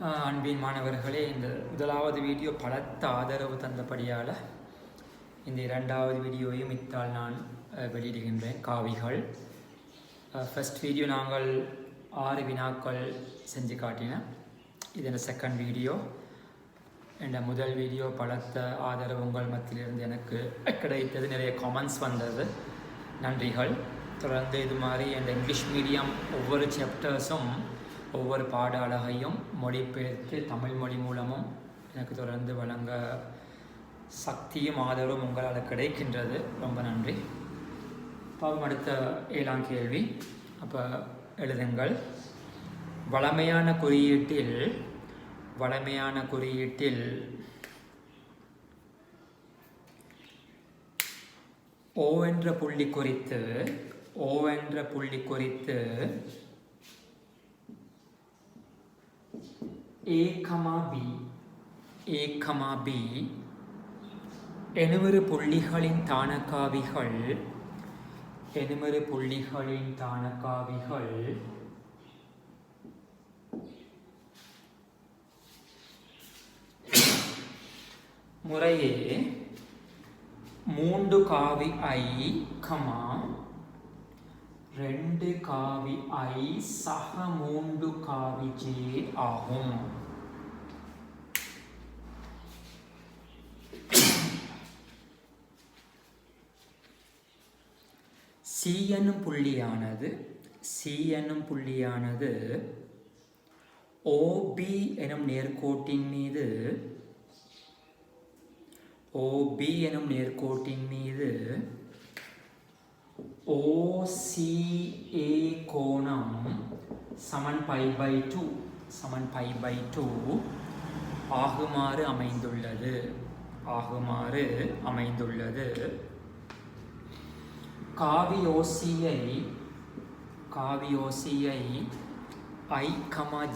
அன்பின் மாணவர்களே, இந்த முதலாவது வீடியோ பலத்த ஆதரவு தந்தபடியால் இந்த இரண்டாவது வீடியோவையும் இத்தால் நான் வெளியிடுகின்றேன். காவிகள் ஃபஸ்ட் வீடியோ நாங்கள் 6 வினாக்கள் செஞ்சு காட்டினேன். இது இந்த செகண்ட் வீடியோ. இந்த முதல் வீடியோ பலத்த ஆதரவு உங்கள் மத்தியிலிருந்து எனக்கு கிடைத்தது. நிறைய கமெண்ட்ஸ் வந்தது, நன்றிகள். தொடர்ந்து இது மாதிரி இந்த இங்கிலீஷ் மீடியம் ஒவ்வொரு சாப்டர்ஸும் ஒவ்வொரு பாட அழகையும் மொழிபெயர்த்து தமிழ் மொழி மூலமும் எனக்கு தொடர்ந்து வழங்க சக்தியும் ஆதரவும் உங்களால் கிடைக்கின்றது. ரொம்ப நன்றி. பாவம் அடுத்த 7ஆம் கேள்வி. அப்போ எழுதுங்கள். வளமையான குறியீட்டில் ஓ என்ற புள்ளி குறித்து A, B எனுமிரு புள்ளிகளின் தானக்காவிகள் முறையே 3 காவி I, 2 காவி I சக 3 காவி J ஆகும். C என்னும் புள்ளியானது OB எனும் நேர்கோட்டின் மீது OCA கோணம் சமன் π/2 ஆகுமாறு அமைந்துள்ளது. காவி OCயை I,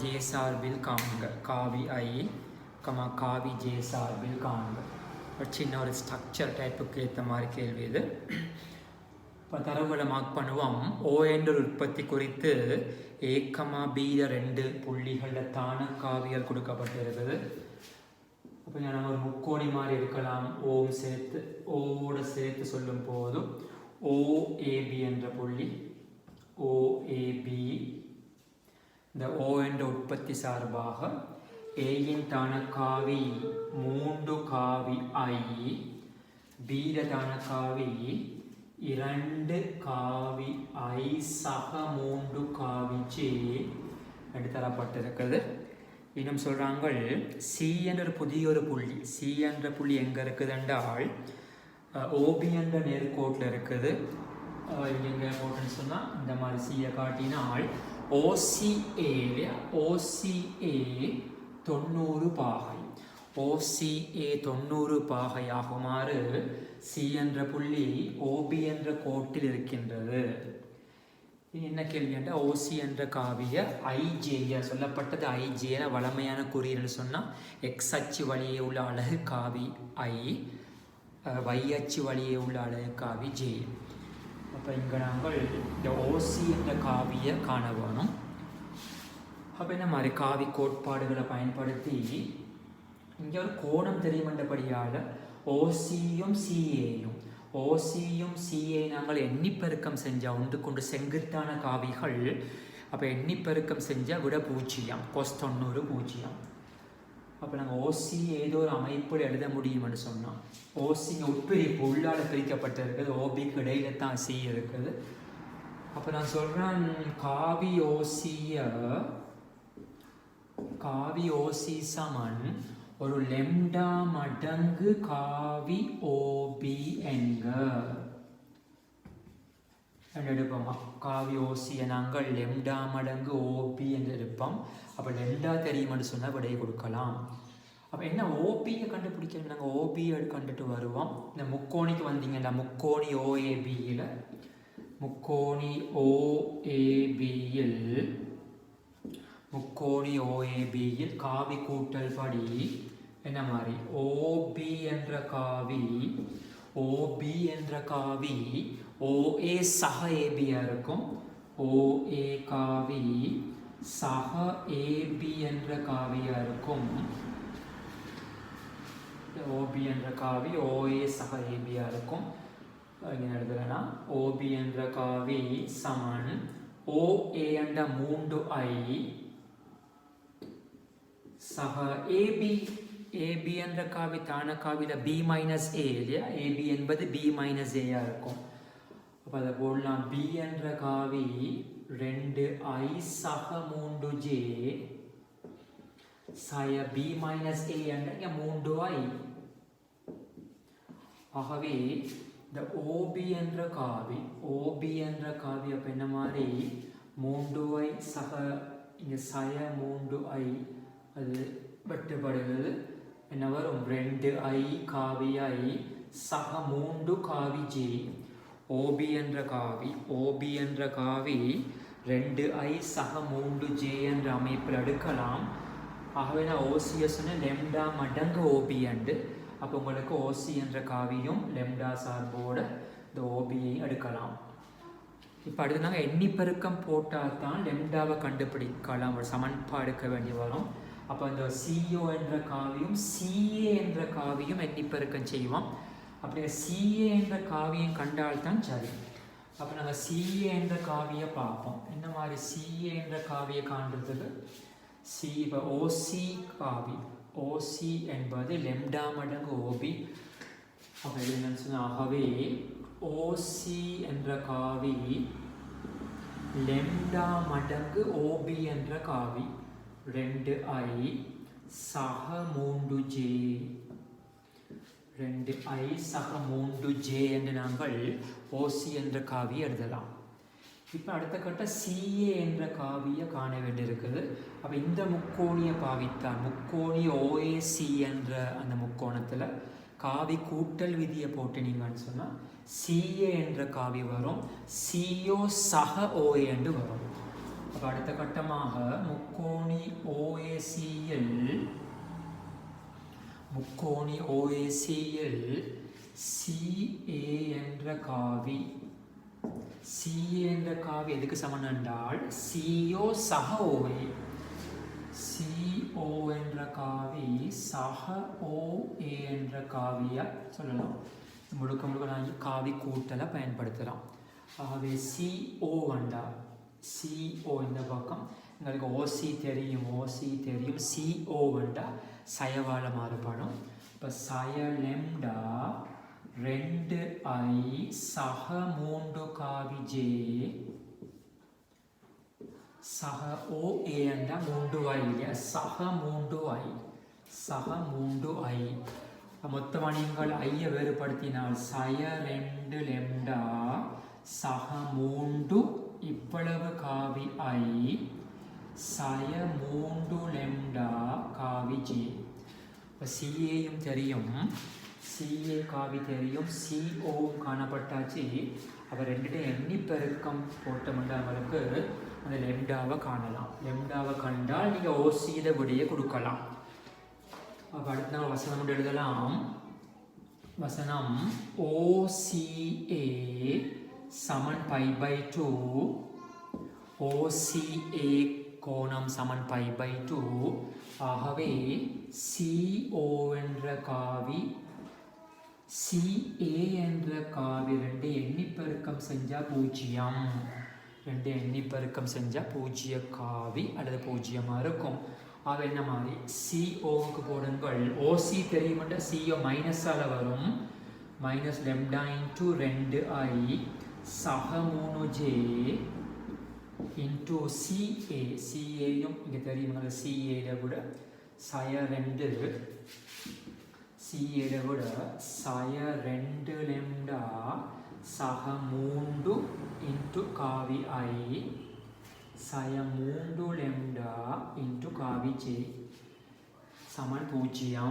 J சார்பில் காண்க. காவி I, காவி J சார்பில் காண்க. ஒரு சின்ன ஒரு ஸ்ட்ரக்சர் டைப்புக்கு ஏற்ற மாதிரி கேள்வி இது. இப்போ தரவுகளை மார்க் பண்ணுவோம். O என்ற உற்பத்தி குறித்து A, B 2 புள்ளிகளில் தானக்காவிகள் கொடுக்கப்பட்டிருக்குது. அப்போ நான் ஒரு முக்கோணி மாதிரி எடுக்கலாம். ஓவோட சேர்த்து சொல்லும் போது OAB என்ற புள்ளி, OAB இந்த O என்ற உற்பத்தி சார்பாக ஏயின் தானக்காவி 3 காவி I, B தானக்காவி 2 காவி I சக 3 காவி J என்று தரப்பட்டிருக்கிறது. இன்னும் சொல்கிறாங்க C என்ற புதிய புள்ளி. C என்ற புள்ளி எங்கே இருக்குது என்றால் OB என்ற நேர்கோட்டில் இருக்குது. இங்கே போட்டுன்னு சொன்னால் இந்த மாதிரி சியை காட்டினால் OCA 90 பாகை. OCA 90 பாகை ஆகுமாறு C என்ற புள்ளி OB என்ற கோட்டில் இருக்கின்றது. என்ன கேள்வி என்றால் OC என்ற காவிய IJ சொல்லப்பட்டது. IJ வளமையான குறியீடுன்னு சொன்னால் X அச்சு வழியே உள்ள அலகு காவி I, Y அச்சு வழியே உள்ள அலகு காவி J. அப்போ இங்கே நாங்கள் இந்த OC என்ற காவியை காண வேணும். அப்போ என்ன மாதிரி காவி கோட்பாடுகளை பயன்படுத்தி இங்கே ஒரு கோணம் தெரியுமென்றபடியால் OCயும் CA நாங்கள் எண்ணிப்பெருக்கம் செஞ்சால் ஒன்றுக்கொண்டு செங்குத்தான காவிகள். அப்போ எண்ணிப்பெருக்கம் செஞ்சால் விட 0, கொஸ் 90 0. அப்போ நாங்கள் OC ஏதோ ஒரு அமைப்பில் எழுத முடியும்னு சொன்னோம். OC உட்பிரிப்பு உள்ளால் பிரிக்கப்பட்டிருக்குது. OBக்கு இடையில தான் C இருக்குது. அப்போ நான் சொல்கிறேன் காவி OC சமன் ஒரு லெம்டா மடங்கு காவி OB என்க எடுப்போம். காவி OCயை நாங்கள் லெம்டா மடங்கு OB என்று எடுப்போம். அப்போ லெம்டா தெரியுமென்று சொன்னால் விடையை கொடுக்கலாம். அப்போ என்ன OBயை கண்டுபிடிக்கணும். நாங்கள் OBயை கண்டுட்டு வருவோம். இந்த முக்கோணிக்கு வந்தீங்கன்னா முக்கோணி OABயில் காவி கூட்டல் படி என்ன மாதிரி OB என்ற காவி OA சக ABயாக இருக்கும். OA காவி சக ஏபி என்ற காவியாக இருக்கும். ஓபி என்ற காவி ஓஏ சக ஏபியாக இருக்கும். இங்கே எழுதுறேன்னா ஓபி என்ற காவி சமன் ஓஏ என்ற 3i சக ஏபி. ஏபி என்ற காவி தான காவியில் b மைனஸ் ஏ இல்லையா, ஏபி என்பது b மைனஸ் ஏயா இருக்கும். அப்போ அதை போடலாம். b என்ற காவி 2i சக 3j சய b மைனஸ் ஏ என்ற 3i. ஆகவே இந்த ஓபி என்ற காவி அப்போ என்ன மாதிரி 3i சக இங்கே சய 3i அது வெட்டுப்படுகிறது. என்ன வரும் 2i காவி i சக 3 காவி j. ஓபி என்ற காவி 2i சக 3j என்ற அமைப்பில் எடுக்கலாம். ஆகவே நான் ஓசிஎஸ் லெம்டா மடங்கு ஓபி அண்டு. அப்போ உங்களுக்கு ஓசி என்ற காவியும் லெம்டா சார்போட இந்த ஓபியை எடுக்கலாம். இப்போ அடுத்து நாங்கள் எண்ணிப்பெருக்கம் போட்டால் தான் லெம்டாவை கண்டுபிடிக்கலாம், ஒரு சமன்பாடு எடுக்க வேண்டி வரும். அப்போ இந்த சிஓ என்ற காவியும் சிஏ என்ற காவியும் எண்ணிப்பெருக்கம் செய்வோம். அப்படி சிஏ என்ற காவியம் கண்டால் தான் சரி. அப்போ நாங்கள் சிஏ என்ற காவியை பார்ப்போம். என்ன மாதிரி சிஏ என்ற காவியை காண்றதுக்கு இப்போ ஓசி காவி, ஓசி என்பது லெம்டா மடங்கு ஓபி. அப்போ என்னன்னு சொன்னால் ஆகவே ஓசி என்ற காவி லெம்டா மடங்கு ஓபி என்ற காவி 2i சக 3j 2i சக 3j என்று நாங்கள் ஓசி என்ற காவியை எழுதலாம். இப்போ அடுத்த கட்ட சிஏ என்ற காவியை காண வேண்டியிருக்குது. அப்போ இந்த முக்கோணியை பாவித்தால் முக்கோணி ஓஏசி என்ற அந்த முக்கோணத்தில் காவி கூட்டல் விதியை போட்டு நீங்கன்னு சொன்னால் சிஏ என்ற காவி வரும், சிஓ சக ஓஏ என்று வரும். அப்போ அடுத்த கட்டமாக முக்கோணி ஓஏசியில் சிஏ என்ற காவி எதுக்கு சமன் என்றால் சிஓ சக ஓஏ. சிஓ என்ற காவி சக ஓஏ என்ற காவியை சொல்லலாம். முழுக்க நான் காவி கூட்டலை பயன்படுத்தலாம். ஆகவே சிஓ வண்டா சிஓ இந்த பக்கம் எங்களுக்கு ஓசி தெரியும் சிஓ வண்டா சயவால மாறுபடும். இப்போ சய லெம்டா 2i சக 3 காவி j சக ஓஏ என்றா 3i இல்லையா, சக 3i. மொத்தமாக நீங்கள் ஐயை வேறுபடுத்தினால் சய 2 லெம்டா சக 3 இவ்வளவு காவி i சய 3 லெம்டா காவி j. இப்போ சிஏயும் தெரியும், சிஏ காவி தெரியும், சிஓவும் காணப்பட்டாச்சு. அப்போ ரெண்டுடையும் எண்ணிப்பெருக்கம் போட்டோம்னா அவங்களுக்கு அந்த லெம்டாவை காணலாம். லெம்டாவை கண்டால் நீங்கள் ஓசியில விடையை கொடுக்கலாம். அப்போ அடுத்த நாள் வசனம் கொண்டு எழுதலாம். வசனம் ஓசிஏ சமன் π/2 ஓசிஏ கோணம் சமன் π/2. ஆகவே சிஓ என்ற காவி சிஏ என்ற காவி 2 எண்ணிப்பெருக்கம் செஞ்சால் 0. 2 எண்ணிப்பெருக்கம் செஞ்சால் 0 காவி அல்லது 0 இருக்கும். ஆக என்ன மாதிரி சிஓவுக்கு போடுங்கள். ஓசி தெரியுமென்ற சிஓ மைனஸால் வரும், மைனஸ் லெம்டா இன்ட்டு 2i சக 3j இன்ட்டு சிஏ. சிஏயும் இங்கே தெரியுமா, சிஏட விட சய 2 சிஏட விட சய 2 லெம்டா சக 3 இன்ட்டு காவி i சய 3 லெம்டா இன்ட்டு காவி j சமன் 0.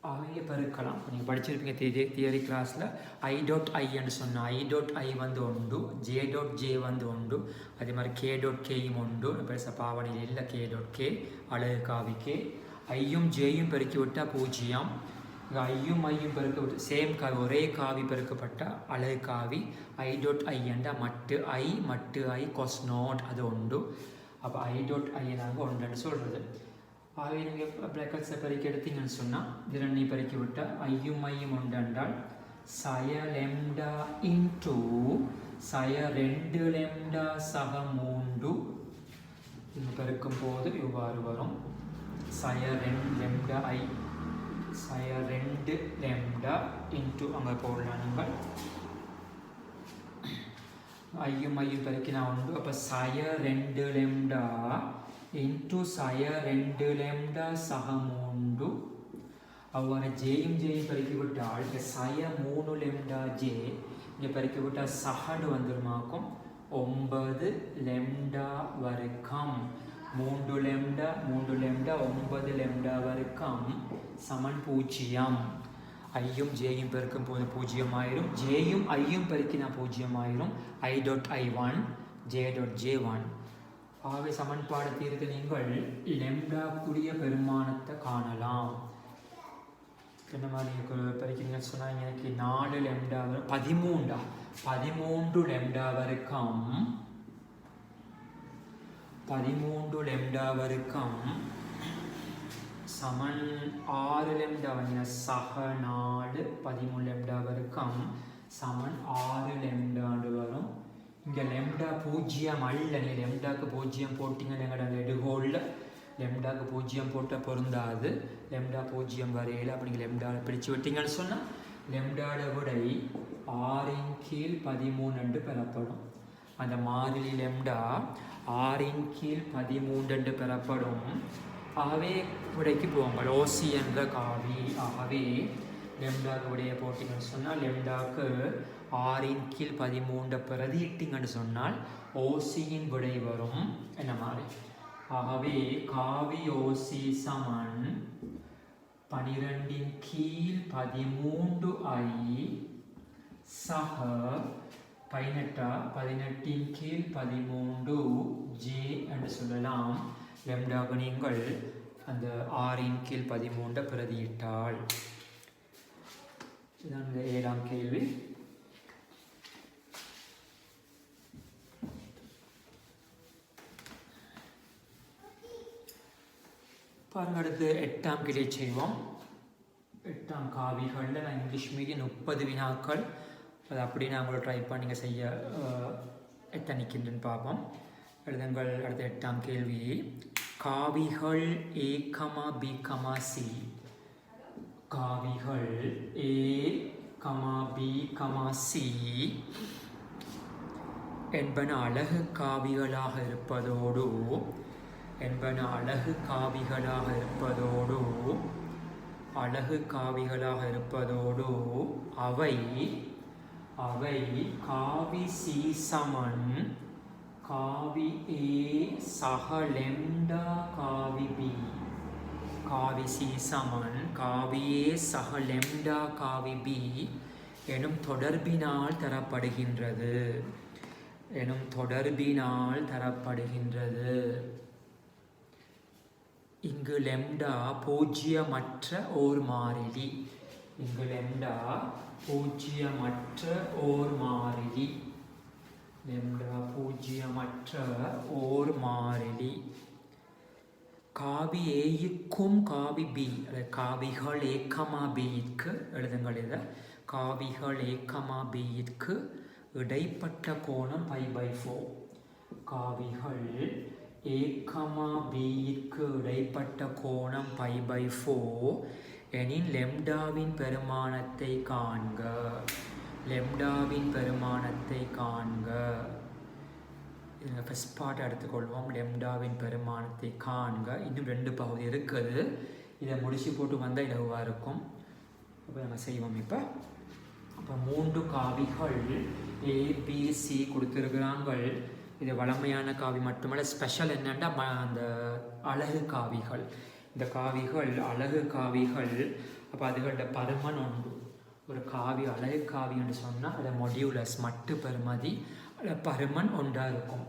அவைய பெருக்கலாம். நீங்கள் படிச்சிருப்பீங்க தியரி கிளாஸில் i.i என்று சொன்னால் i.i வந்து உண்டு, j.j வந்து உண்டு, அதே மாதிரி k.k-யும் உண்டு. பெருசாக பாவனையில் இல்லை k.k அழகு காவிக்கு ஐயும் ஜேயும் பெருக்கி விட்டால் 0. இங்கே ஐயும் பெருக்க விட்டு சேம் காவி ஒரே காவி பெருக்கப்பட்ட அழகு காவி i.i என்றால் மட்டு i கொஸ் நோட் அது உண்டு. அப்போ ஐ டாட் ஐ நாங்கள் ஒன்றுன்னு சொல்கிறது. ஆகவே நீங்கள் ப்ராக்கெட்ஸை பெருக்கி எடுத்தீங்கன்னு சொன்னால் இது ரெண்டு பெருக்கி விட்டால் ஐயும் ஐயும் ஒன்று என்றால் சய லெம்டா இன்டூ சய 2 லெம்டா சக 3 இது பெருக்கும் போது இவ்வாறு வரும். சய 2 லெம்டா ஐ சய 2 லெம்டா இன்டூ அங்கே போடலாம் நீங்கள் ஐயும் ஐயும் பெருக்கினா உண்டு. அப்போ சய 2 லெம்டா இன்டூ சய 2 லெம்டா சக 3 அவ்வாறு ஜேயும் ஜேயும் பெருக்கி விட்டால் இந்த சய 3 லெம்டா ஜே இங்கே பெருக்கி விட்டால் சகடு வந்துருமாக்கும் 9 லெம்டா வரைக்கும் 3 லெம்டா 9 லெம்டா வரைக்கும் சமன் 0. ஐயும் ஜேயும் பெருக்கும் போது 0 ஆயிரும். ஜேயும் ஐயும் பெருக்கினா 0 ஆயிரும். I dot ஐ1 J dot ஜே1. ஆகவே சமன்பாடு தீர்த்து நீங்கள் லெம்டா கூடிய பெருமானத்தை காணலாம். என்ன மாதிரி பெருக்கிறீங்கன்னு சொன்னால் எனக்கு 4 லெம்டா வரும் 13 லெம்டா வரைக்கும் 13 லெம்டா வரைக்கும் சமன் 6 லெம்டா வந்து சக 4 13 லெம்டா வரைக்கும் சமன் 6 லெம்டாண்டு வரும். இங்கே லெம்டா 0 அல்ல. நீ லெம்டாக்கு 0 போட்டிங்கன்னு எங்களோட எடுகோலில் லெம்டாக்கு 0 போட்டால் பொருந்தாது. லெம்டா 0 வரையில் அப்படி நீங்கள் லெம்டாவில் பிடிச்சி விட்டீங்கன்னு சொன்னால் லெம்டாவோட விடை 6/13 என்று பெறப்படும். அந்த மாறிலி லெம்டா 6/13 என்று பெறப்படும். ஆகவே விடைக்கு போவாங்க ஓசி என்ற காவி. ஆகவே லெம்டாக்கு விடையை போட்டிங்கன்னு சொன்னால் லெம்டாக்கு 6/13 பிரதியிட்டிங்கன்னு சொன்னால் ஓசியின் விடை வரும் என்ன மாதிரி. ஆகவே காவி ஓசி சமன் 12/13 ஐ சக 18/13 ஜே என்று சொல்லலாம். லெம்டாக நீங்கள் அந்த 6/13 பிரதியிட்டால். இதுதான் 7ஆம் கேள்வி. பாருங்கள், அடுத்து 8ஆம் கேள்வி செய்வோம். 8ஆம் காவிகளில் நான் இங்கிலீஷ் மீடியம் 30 வினாக்கள் அது அப்படி நான் உங்களை ட்ரை பண்ணி நீங்கள் செய்ய எத்தனைக்கின்றன்னு பார்ப்போம். எழுதுங்கள். அடுத்த 8ஆம் கேள்வி. காவிகள் A, B, C காவிகள் A, B, C என்பன அழகு காவிகளாக இருப்பதோடு அவை காவி சி சமன் காவி ஏ சக லெம்டா காவி பி. காவி சி சமன் காவி ஏ சக லெம்டா காவி பி எனும் தொடர்பினால் தரப்படுகின்றது. இங்கு லெம்டா பூஜ்ஜியமற்ற ஓர் மாறிலி. காவி ஏயுக்கும் காவி பி காவிகள் A, Bக்கு எழுதுங்கள். இதை காவிகள் A, Bக்கு இடைப்பட்ட கோணம் π/4. காவிகள் A, Bக்கு இடைப்பட்ட கோணம் π/4 எனின் லெம்டாவின் பெருமானத்தை காண்க. இதில் ஃபஸ்ட் பார்ட் எடுத்துக்கொள்வோம். லெம்டாவின் பெருமானத்தை காண்க. இன்னும் 2 பகுதி இருக்குது. இதை முடிச்சு போட்டு வந்தால் இலகுவாக இருக்கும். அப்போ நம்ம செய்வோம். இப்போ 3 காவிகள் A, B, C கொடுத்துருக்குறாங்க. இது வளமையான காவி மட்டுமல்ல, ஸ்பெஷல் என்னென்னா அந்த அழகு காவிகள். இந்த காவிகள் அழகு காவிகள். அப்போ அதுகளோட பருமன் உண்டு. ஒரு காவி அழகு காவி என்று சொன்னால் அதை மொடியூலஸ் மட்டு பெருமதி அதில் பருமன் ஒன்றாக இருக்கும்.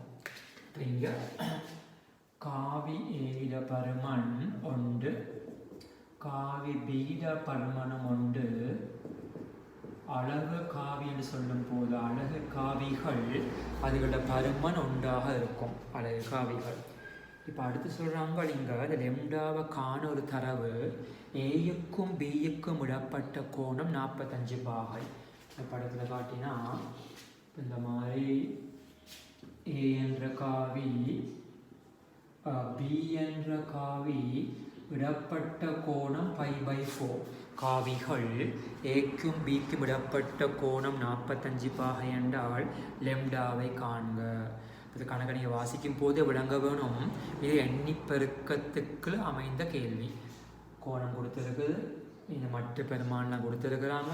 இப்போ இங்கே காவி ஏட பருமன் ஒன்று, காவி பீட பருமனும் ஒன்று. அழகு காவி என்று சொல்லும் போது அழகு காவிகள் அதுகளோட பருமன் ஒன்றாக இருக்கும். அழகு காவிகள் இப்போ அடுத்து சொல்கிறாங்க இங்கே அந்த லெம்டாவை காண ஒரு தரவு ஏயுக்கும் பியுக்கும் இடப்பட்ட கோணம் 45 பாகை. இந்த படத்தில் காட்டினா இந்த மாதிரி ஏ என்ற காவி பி என்ற காவி இடப்பட்ட கோணம் π/4. காவிகள் ஏக்கும் பிக்கும் இடப்பட்ட கோணம் 45 பாகை என்றால் லெம்டாவை காண்க. இது கணக்கணியை வாசிக்கும் போதே விளங்க வேணும். இது எண்ணி பெருக்கத்துக்கு அமைந்த கேள்வி. கோணம் கொடுத்துருக்குது, இந்த மற்ற பெருமானெலாம் கொடுத்துருக்குறாங்க.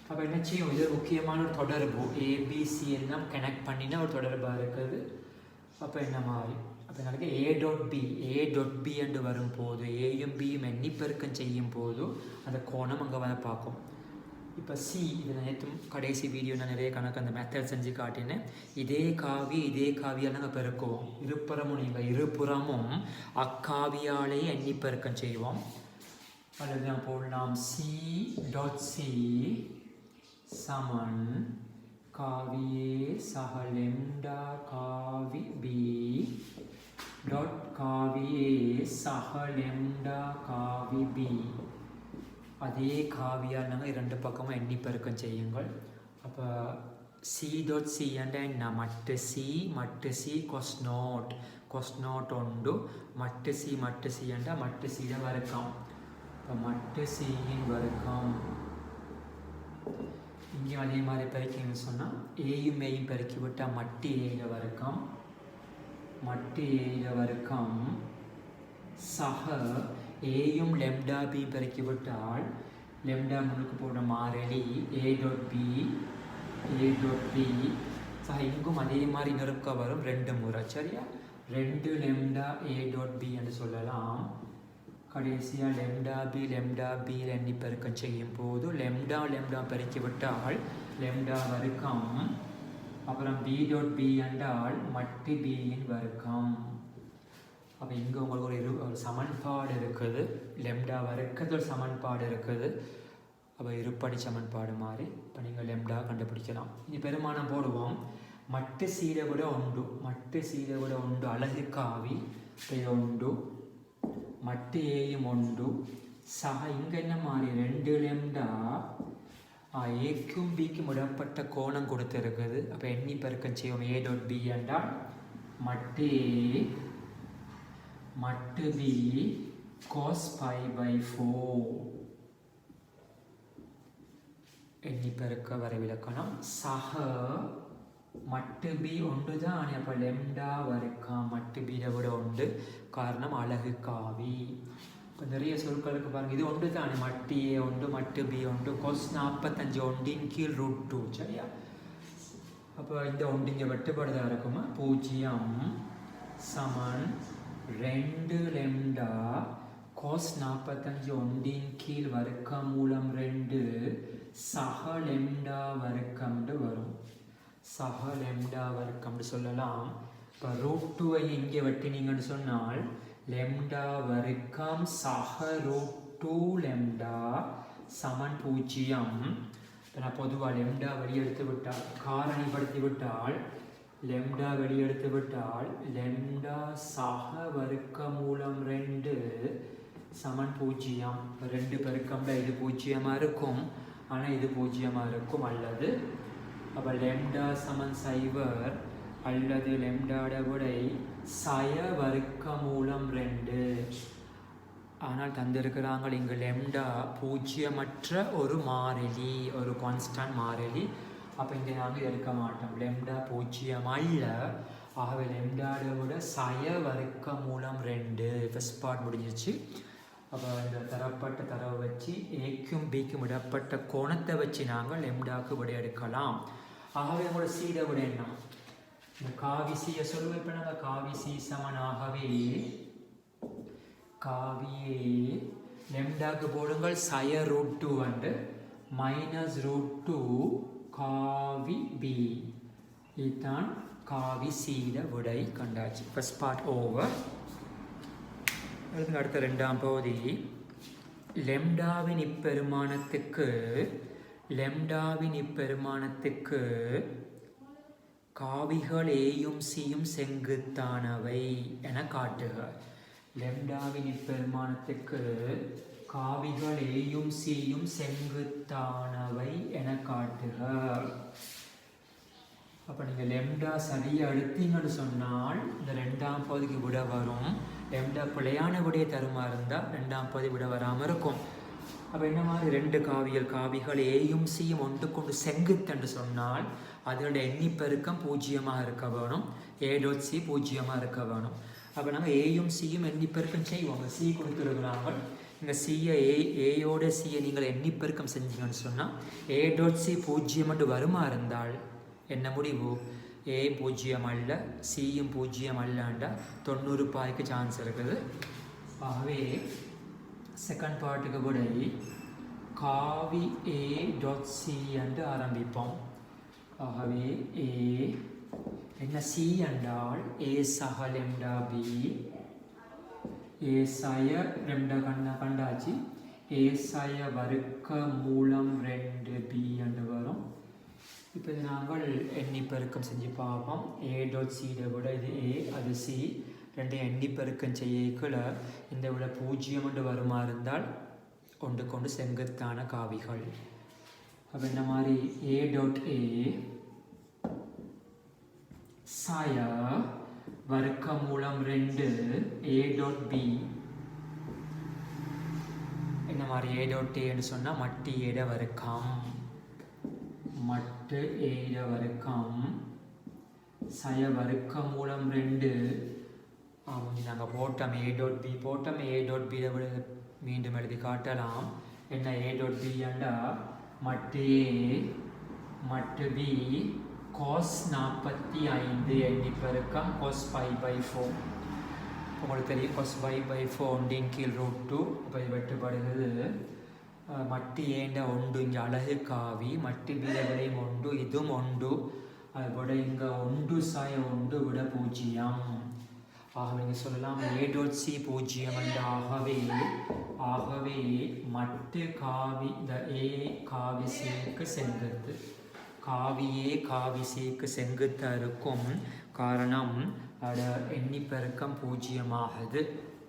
அப்போ என்ன செய்யும், இது முக்கியமான ஒரு தொடர்பு ஏபிசி எல்லாம் கனெக்ட் பண்ணினா ஒரு தொடர்பாக இருக்குது. அப்போ என்ன மாதிரி அப்போ எனக்கு A.B என்று வரும்போது ஏயும் பியும் எண்ணி பெருக்கம் செய்யும் போது அந்த கோணம் அங்கே வந்து பார்க்கும். இப்போ சி, இது நேற்றும் கடைசி வீடியோ நான் நிறைய கணக்கு அந்த மெத்தட் செஞ்சு காட்டினேன். இதே காவியால் நாங்கள் பெருக்குவோம். இருபுறமும் நீங்கள் இருபுறமும் அக்காவியாலேயே எண்ணி பெருக்கம் செய்வோம். அல்லது நான் போடலாம் C.C சமன் காவி A சக லெம்டா காவி B டாட் காவி A சக லெம்டா காவி B. அதே காவியால் நாங்கள் இரண்டு பக்கமும் எண்ணி பெருக்கம் செய்யுங்கள். அப்போ C.C என்ற என்ன மட்டு C கொஸ்னோட் உண்டு மட்டு C என்ற மட்டு C வரைக்கும். இப்போ மட்டு Cயின் வரைக்கும் இங்கேயும் அதே மாதிரி பெருக்கிங்கன்னு சொன்னால் ஏயும் பெருக்கி விட்டால் மட்டு ஏயில் வரைக்கும் சக ஏயும் லெம்டா பி பெருக்கி விட்டால் லெம்டா முன்னுக்கு போடுற மாறிலி A.B சக இங்கும் அதே மாதிரி நெருக்க வரும் 2 முறை. சரியா, 2 லெம்டா A.B என்று சொல்லலாம். கடைசியாக லெம்டா பி எண்ணி பெருக்கம் செய்யும் போது லெம்டா பெருக்கி விட்டால் லெம்டா வரைக்கும். அப்புறம் B.B என்றால் மட்டு பியின் வரைக்கும். அப்போ இங்கே உங்களுக்கு ஒரு சமன்பாடு இருக்குது, லெம்டா வரைக்கிறது ஒரு சமன்பாடு இருக்குது. அப்போ இருப்படி சமன்பாடு மாதிரி இப்போ நீங்கள் லெம்டா கண்டுபிடிக்கலாம். இது பெருமானம் போடுவோம். மட்டு சீரை விட உண்டு அழகு காவி உண்டு மட்டு ஏயும் உண்டு சக இங்கே என்ன மாதிரி 2 லெம்டா ஏக்கும் பிக்கும் இடப்பட்ட கோணம் கொடுத்துருக்குது. அப்போ எண்ணி பெருக்கம் செய்வோம். A.B என்றால் மட்டு A மட்டு B cos π/4 எண்ணி பெருக்க வரைவிலக்கணம். சக மட்டு B ஒன்று தான். அப்போ லெம்டா வரைக்கும் மட்டு B விட உண்டு. காரணம் அழகு காவி. இப்போ நிறைய சொற்களுக்கு பாருங்கள், இது ஒன்று தான். மட்டு A உண்டு மட்டு B உண்டு cos 45 ஒன்றின் கீழ் √2. சரியா, அப்போ இந்த ஒன்று இங்கே வெட்டுப்படுதா இருக்குமா 0 சமன் 2 லெம்டா cos 45 ஒன்றின் கீழ் வர்க்கம் மூலம் 2 சக லெம்டா வர்க்கம்னு வரும். சக லெம்டா வர்க்கம்னு சொல்லலாம். இப்போ √2 இங்கே வெட்டினீங்கன்னு சொன்னால் லெம்டா வர்க்கம் சக √2 லெம்டா சமன் 0. இப்போ நான் பொதுவாக லெம்டா வெளியெடுத்து விட்டால் காரணிப்படுத்தி விட்டால் லெம்டா சக வர்க்க மூலம் 2 சமன் 0. 2 பெருக்கம்ல இது 0 இருக்கும், ஆனால் இது 0 இருக்கும். அல்லது அப்போ லெம்டா சமன் 0 அல்லது லெம்டாட விடை சய வர்க்க மூலம் 2. ஆனால் தந்திருக்கிறாங்க இங்கு லெம்டா பூஜ்ஜியமற்ற ஒரு மாறிலி, ஒரு கான்ஸ்டன்ட் மாறிலி. அப்போ இங்கே நாங்கள் எடுக்க மாட்டோம். லெம்டா 0 அல்ல. ஆகவே லெம்டாட விட சய வர்க்க மூலம் 2. ஃபர்ஸ்ட் பார்ட் முடிஞ்சிச்சு. அப்போ இந்த தரப்பட்ட தரவை வச்சு ஏக்கும் பிக்கும் இடப்பட்ட கோணத்தை வச்சு நாங்கள் லெம்டாக்கு விட எடுக்கலாம். ஆகவே உங்களோட சீட விட என்ன, இந்த காவி சியை சொல்லுவோம். இப்போ நாங்கள் காவி சி சமன் ஆகவே காவியே லெம்டாக்கு போடுங்கள் சய √2 வந்து -√2 காவி பி. இதுதான் காவி சீட விடை கண்டாச்சு. First part over. அடுத்த 2ஆம் பகுதி லெம்டாவின் இப்பெருமானத்துக்கு காவிகள் ஏயும் சியும் செங்குத்தானவை என காட்டுக. லெம்டாவின் இப்பெருமானத்துக்கு காவிகள் ஏயும் சியும் செங்குத்தானவை என காட்டுக. அப்போ நீங்கள் லெம்டா சரியாக எடுத்தீங்கன்னு சொன்னால் இந்த 2ஆம் பகுதிக்கு விட வரும். லெம்டா பிழையான விடையை தருமா இருந்தால் 2ஆம் பகுதி விட வராமல் இருக்கும். அப்போ என்ன மாதிரி 2 காவிகள் ஏயும் சியும் ஒன்று கொண்டு செங்குத்தென்று சொன்னால் அதனுடைய எண்ணிப்பெருக்கம் 0 இருக்க வேணும். A.C 0 இருக்க வேணும். அப்போ நாங்கள் ஏயும் சியும் எண்ணிப்பெருக்கம் செய்வோம். சி கொடுத்துருக்குறாங்க. இங்கே சியை ஏயோட சியை நீங்கள் எண்ணிப்பெருக்கம் செஞ்சீங்கன்னு சொன்னால் A.C 0 வருமா இருந்தால் என்ன முடிவு? A 0 அல்ல, சியும் 0 அல்லண்டா 90 பாய்க்கு சான்ஸ் இருக்குது. ஆகவே செகண்ட் பார்ட்டுக்கு விடை காவி A.C என்று ஆரம்பிப்போம். ஆகவே A என்ன சி என்றால் A சக லெம்டா B, A சய லெம்டா கண்டாச்சு, A சய வர்க்க மூலம் 2B என்று வரும். இப்போ இது நாங்கள் எண்ணிப்பெருக்கம் செஞ்சு பார்ப்போம். A.C விட இது A, அது C, 2 எண்ணிப்பெருக்கம் செய்யக்குள்ள இந்த விட 0 என்று வருமா இருந்தால் ஒன்று கொண்டு செங்குத்தான காவிகள். அப்போ இந்த மாதிரி A.A சாய வர்க்க மூலம் 2 A.B. இந்த மாதிரி A.A சொன்னால் மட்டு ஏட வர்க்கம், மட்டு ஏட வர்க்கம் சய வர்க்க மூலம் 2. நாங்கள் போட்டோம் A.B போட்டோம். A.B விட மீண்டும் எழுதி காட்டலாம். என்ன A.B என்றா மட்டு A மட்டு B cos 45 எண்ணிப்பெருக்கம் cos π/4. உங்களுக்கு தெரியும் cos π/4 ஒன்றின் கீழ் √2. இப்போ இது வெட்டுப்படுகிறது. மட்டு ஏண்ட ஒன்று இங்கே அழகு காவி, மட்டு வீரர்களையும் ஒன்று, இதுவும் ஒன்று, அது விட இங்கே 1 சாய 1 விட 0. ஆகவே நீங்கள் சொல்லலாம் A.C 0 என்று. ஆகவே மட்டு காவி இந்த A காவி சிக்கு செங்குத்து, காவியே காவி சிக்கு செங்குத்தாக இருக்கும். காரணம் அட எண்ணிப்பெருக்கம் 0 ஆகுது.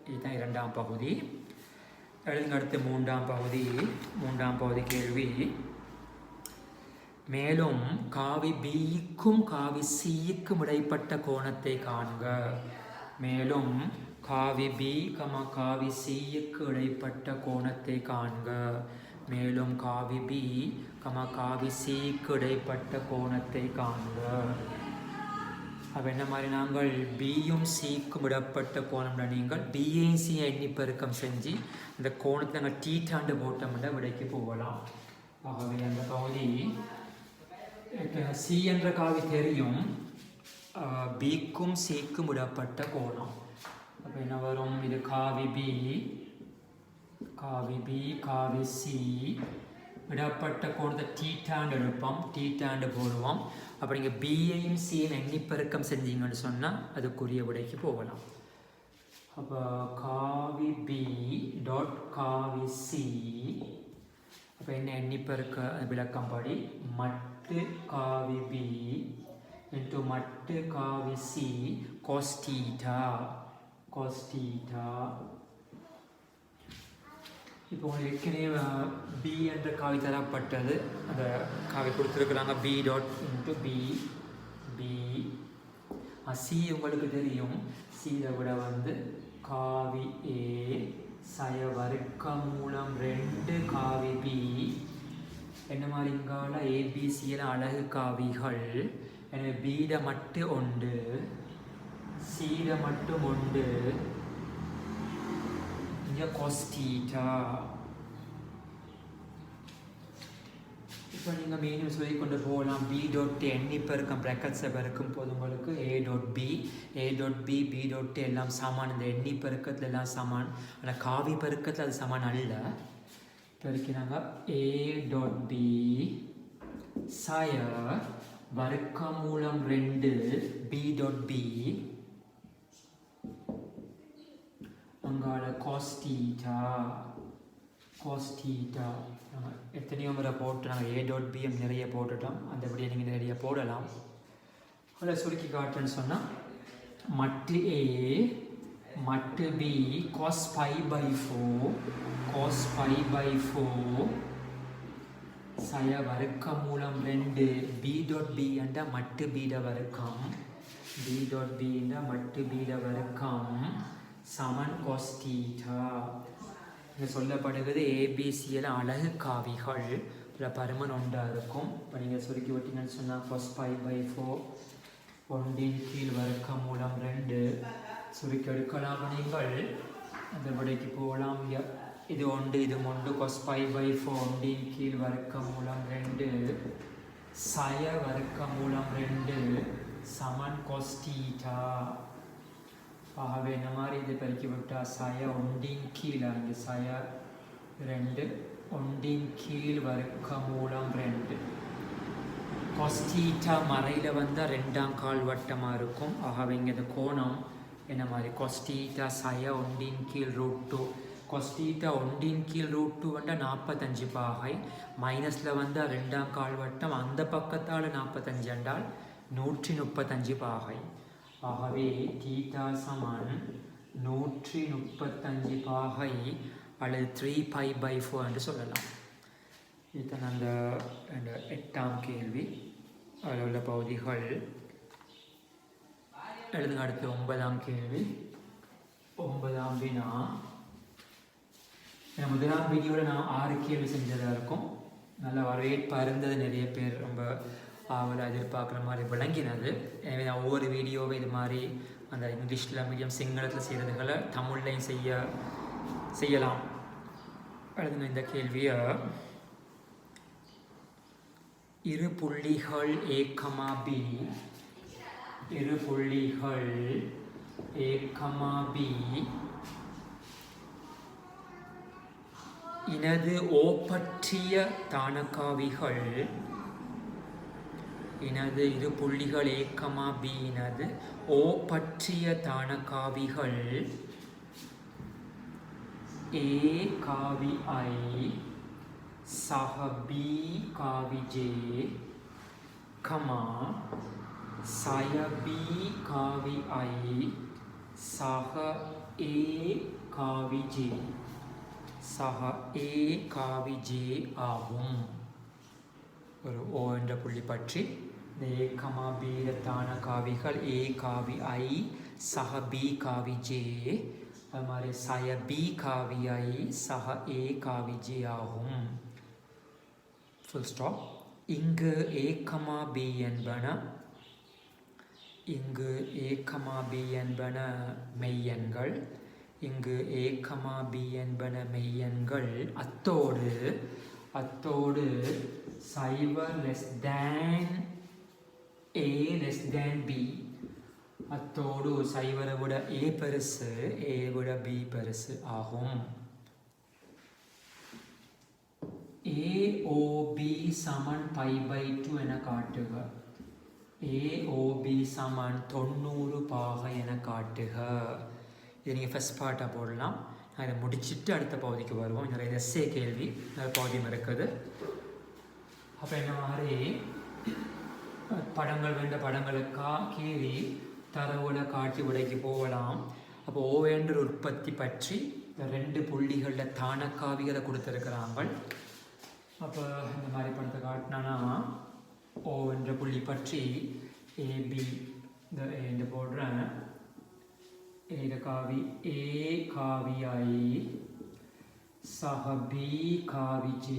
இதுதான் 2ஆம் பகுதி. அடுத்து 3ஆம் பகுதி கேள்வி. மேலும் காவி Bக்கும் காவி Cக்கும் இடைப்பட்ட கோணத்தை காண்க. மேலும் காவி B, காவி Cக்கு இடைப்பட்ட கோணத்தை காண்க. மேலும் காவி B, காவி Cக்கு இடைப்பட்ட கோணத்தை காண்க. அப்போ என்ன மாதிரி நாங்கள் பியும் சிக்கும் விடப்பட்ட கோணம்னா நீங்கள் பிஏயும் சியை எண்ணிப்பெருக்கம் செஞ்சு இந்த கோணத்தை நாங்கள் டீட்டாண்டு போட்டோம்னா விடைக்கு போகலாம். ஆகவே அந்த பகுதி சி என்ற காவி தெரியும், பிக்கும் சிக்கும் விடப்பட்ட கோணம். அப்போ என்ன வரும்? இது காவி B காவி C விடப்பட்ட கோணத்தை டீட்டாண்டு எடுப்போம், டீட்டாண்டு போடுவோம். அப்போ நீங்கள் பியையும் சியும் எண்ணிப்பெருக்கம் செஞ்சீங்கன்னு சொன்னால் அதுக்குரிய விடைக்கு போகலாம். அப்போ காவி B டாட் காவி C. அப்போ என்ன எண்ணிப்பெருக்க விளக்கம் படி மட்டு காவி B இன்ட்டு மட்டு காவி C cos theta. இப்போ உங்களுக்கு ஏற்கனவே பி என்ற காவி தரப்பட்டது, அந்த காவி கொடுத்துருக்குறாங்க B dot into B. C உங்களுக்கு தெரியும், சியை விட காவி A சய வர்க்க மூலம் 2 காவி B. என்ன மாதிரி இங்கால ABCலாம் அழகு காவிகள். எனவே B மட்டு 1, C மட்டும் 1, இங்கே cos theta. இப்போ நீங்கள் மீண்டும் சொல்லி கொண்டு போகலாம். B டாட் எண்ணிப்பெருக்கம் ப்ராக்கெட்ஸை பெருக்கும் போது உங்களுக்கு A dot B B dot எல்லாம் சமான். இந்த எண்ணிப்பெருக்கத்தில் எல்லாம் சமான், ஆனால் காவி பெருக்கத்தில் அது சமான் அல்ல. பெருக்கினாங்க A டாட் B சய வர்க்க மூலம் 2 B டாட் B அங்கால cos theta. எத்தனையோ முறை போட்டு நாங்கள் A டாட் B நிறைய போட்டுட்டோம். அந்தபடியே நீங்கள் நிறைய போடலாம். அதில் சுருக்கி காட்டுன்னு சொன்னால் மட்டு A மட்டு B cos pi by 4 சய வர்க்க மூலம் 2 B dot B என்ற மட்டு B வர்க்கம் B dot B என்ற மட்டு B வர்க்கம் சமன் cos theta. இங்கே சொல்லப்படுகிறது ABCயில் அலகு காவிகள் இதில் பருமன் ஒன்றாக இருக்கும். இப்போ நீங்கள் சுருக்கி விட்டீங்கன்னு சொன்னால் cos pi by 4 ஒன்றின் கீழ் வர்க்க மூலம் 2 சுருக்கி எடுக்கலாம். நீங்கள் அந்த விடைக்கு போகலாம். இது ஒன்று இது ஒன்று cos pi by 4 ஒன்றின் கீழ் வர்க்க மூலம் 2 சய வர்க்க மூலம் 2 சமன் cos theta. ஆகவே இந்த மாதிரி இது பெருக்கி விட்டால் சய ஒன்றின் கீழ் அங்கே சய 2 ஒன்றின் கீழ் வர்க்க மூலம் 2 cos theta மறையில் வந்தால் 2ஆம் கால் வட்டமாக இருக்கும். ஆகவே இங்கே இந்த கோணம் என்ன மாதிரி cos theta சய ஒன்றின் கீழ் √2 cos theta ஒன்றின் கீழ் √2 வந்தால் 45 பாகை மைனஸில் வந்தால் 2ஆம் கால் வட்டம் அந்த பக்கத்தால் 45 என்றால் 135 பாகை. ஆகவே தீட்டா சமன் 135 பாகை அல்லது 3 pi by 4 என்று சொல்லலாம். இதுதான் அந்த 8ஆம் கேள்வி. அதில் உள்ள பகுதிகள் எழுதுங்க. அடுத்து 9ஆம் கேள்வி. 9ஆம் வினா. முதலாம் வீடியோவில் நான் 6 கேள்வி செஞ்சதாக இருக்கும். நல்ல வரவேற்பாக இருந்தது. நிறைய பேர் ரொம்ப ஆவலாக எதிர்பார்க்குற மாதிரி விளங்கினது. எனவே நான் ஒவ்வொரு வீடியோவை இது மாதிரி அந்த இங்கிலீஷில் மீடியம் சிங்களத்தில் செய்கிறதுகளை தமிழ்லையும் செய்யலாம். எழுதுங்க இந்த கேள்வியை. இரு புள்ளிகள் A, B இரு புள்ளிகள் A, B இனது O பற்றிய தானக்காவிகள் இனது இரு புள்ளிகள் A, B இனது O பற்றிய தானக்காவிகள் A காவி I சக B காவி J கமா சய B காவி I சக A காவி J சக A காவி J ஆகும். ஒரு O என்ற புள்ளி பற்றி இந்த A, B தான காவிகள் A காவி I சக B காவி J அது மாதிரி சய B காவி I சக A காவி J ஆகும். Full stop. இங்கு A, B என்பன மெய்யெண்கள். இங்கு A, B என்பன மெய்யெண்கள். அத்தோடு சைவர் less than A less than B. அத்தோடு சைவரை விட A பெருசு A விட B பெருசு ஆகும். AOB சமன் π/2 என காட்டுக. AOB சமன் 90 பாகை என காட்டுக. இது நீங்கள் ஃபஸ்ட் பார்ட்டாக போடலாம். நான் இதை முடிச்சுட்டு அடுத்த பகுதிக்கு வருவோம். நிறைய எஸ்ஏ கேள்வி நிறைய பகுதியும் இருக்குது. அப்போ என்ன மாதிரி படங்கள் வேண்ட படங்களுக்கா கீழே தரவுல காட்சி விடைக்கு போகலாம். அப்போ O என்ற உற்பத்தி பற்றி 2 புள்ளிகளில் தானக்காவிகளை கொடுத்துருக்கிறாங்க. அப்போ இந்த மாதிரி படத்தை காட்டினா O என்ற புள்ளி பற்றி AB இந்த போடுறேன். காவி A காவி I சக B காவி J.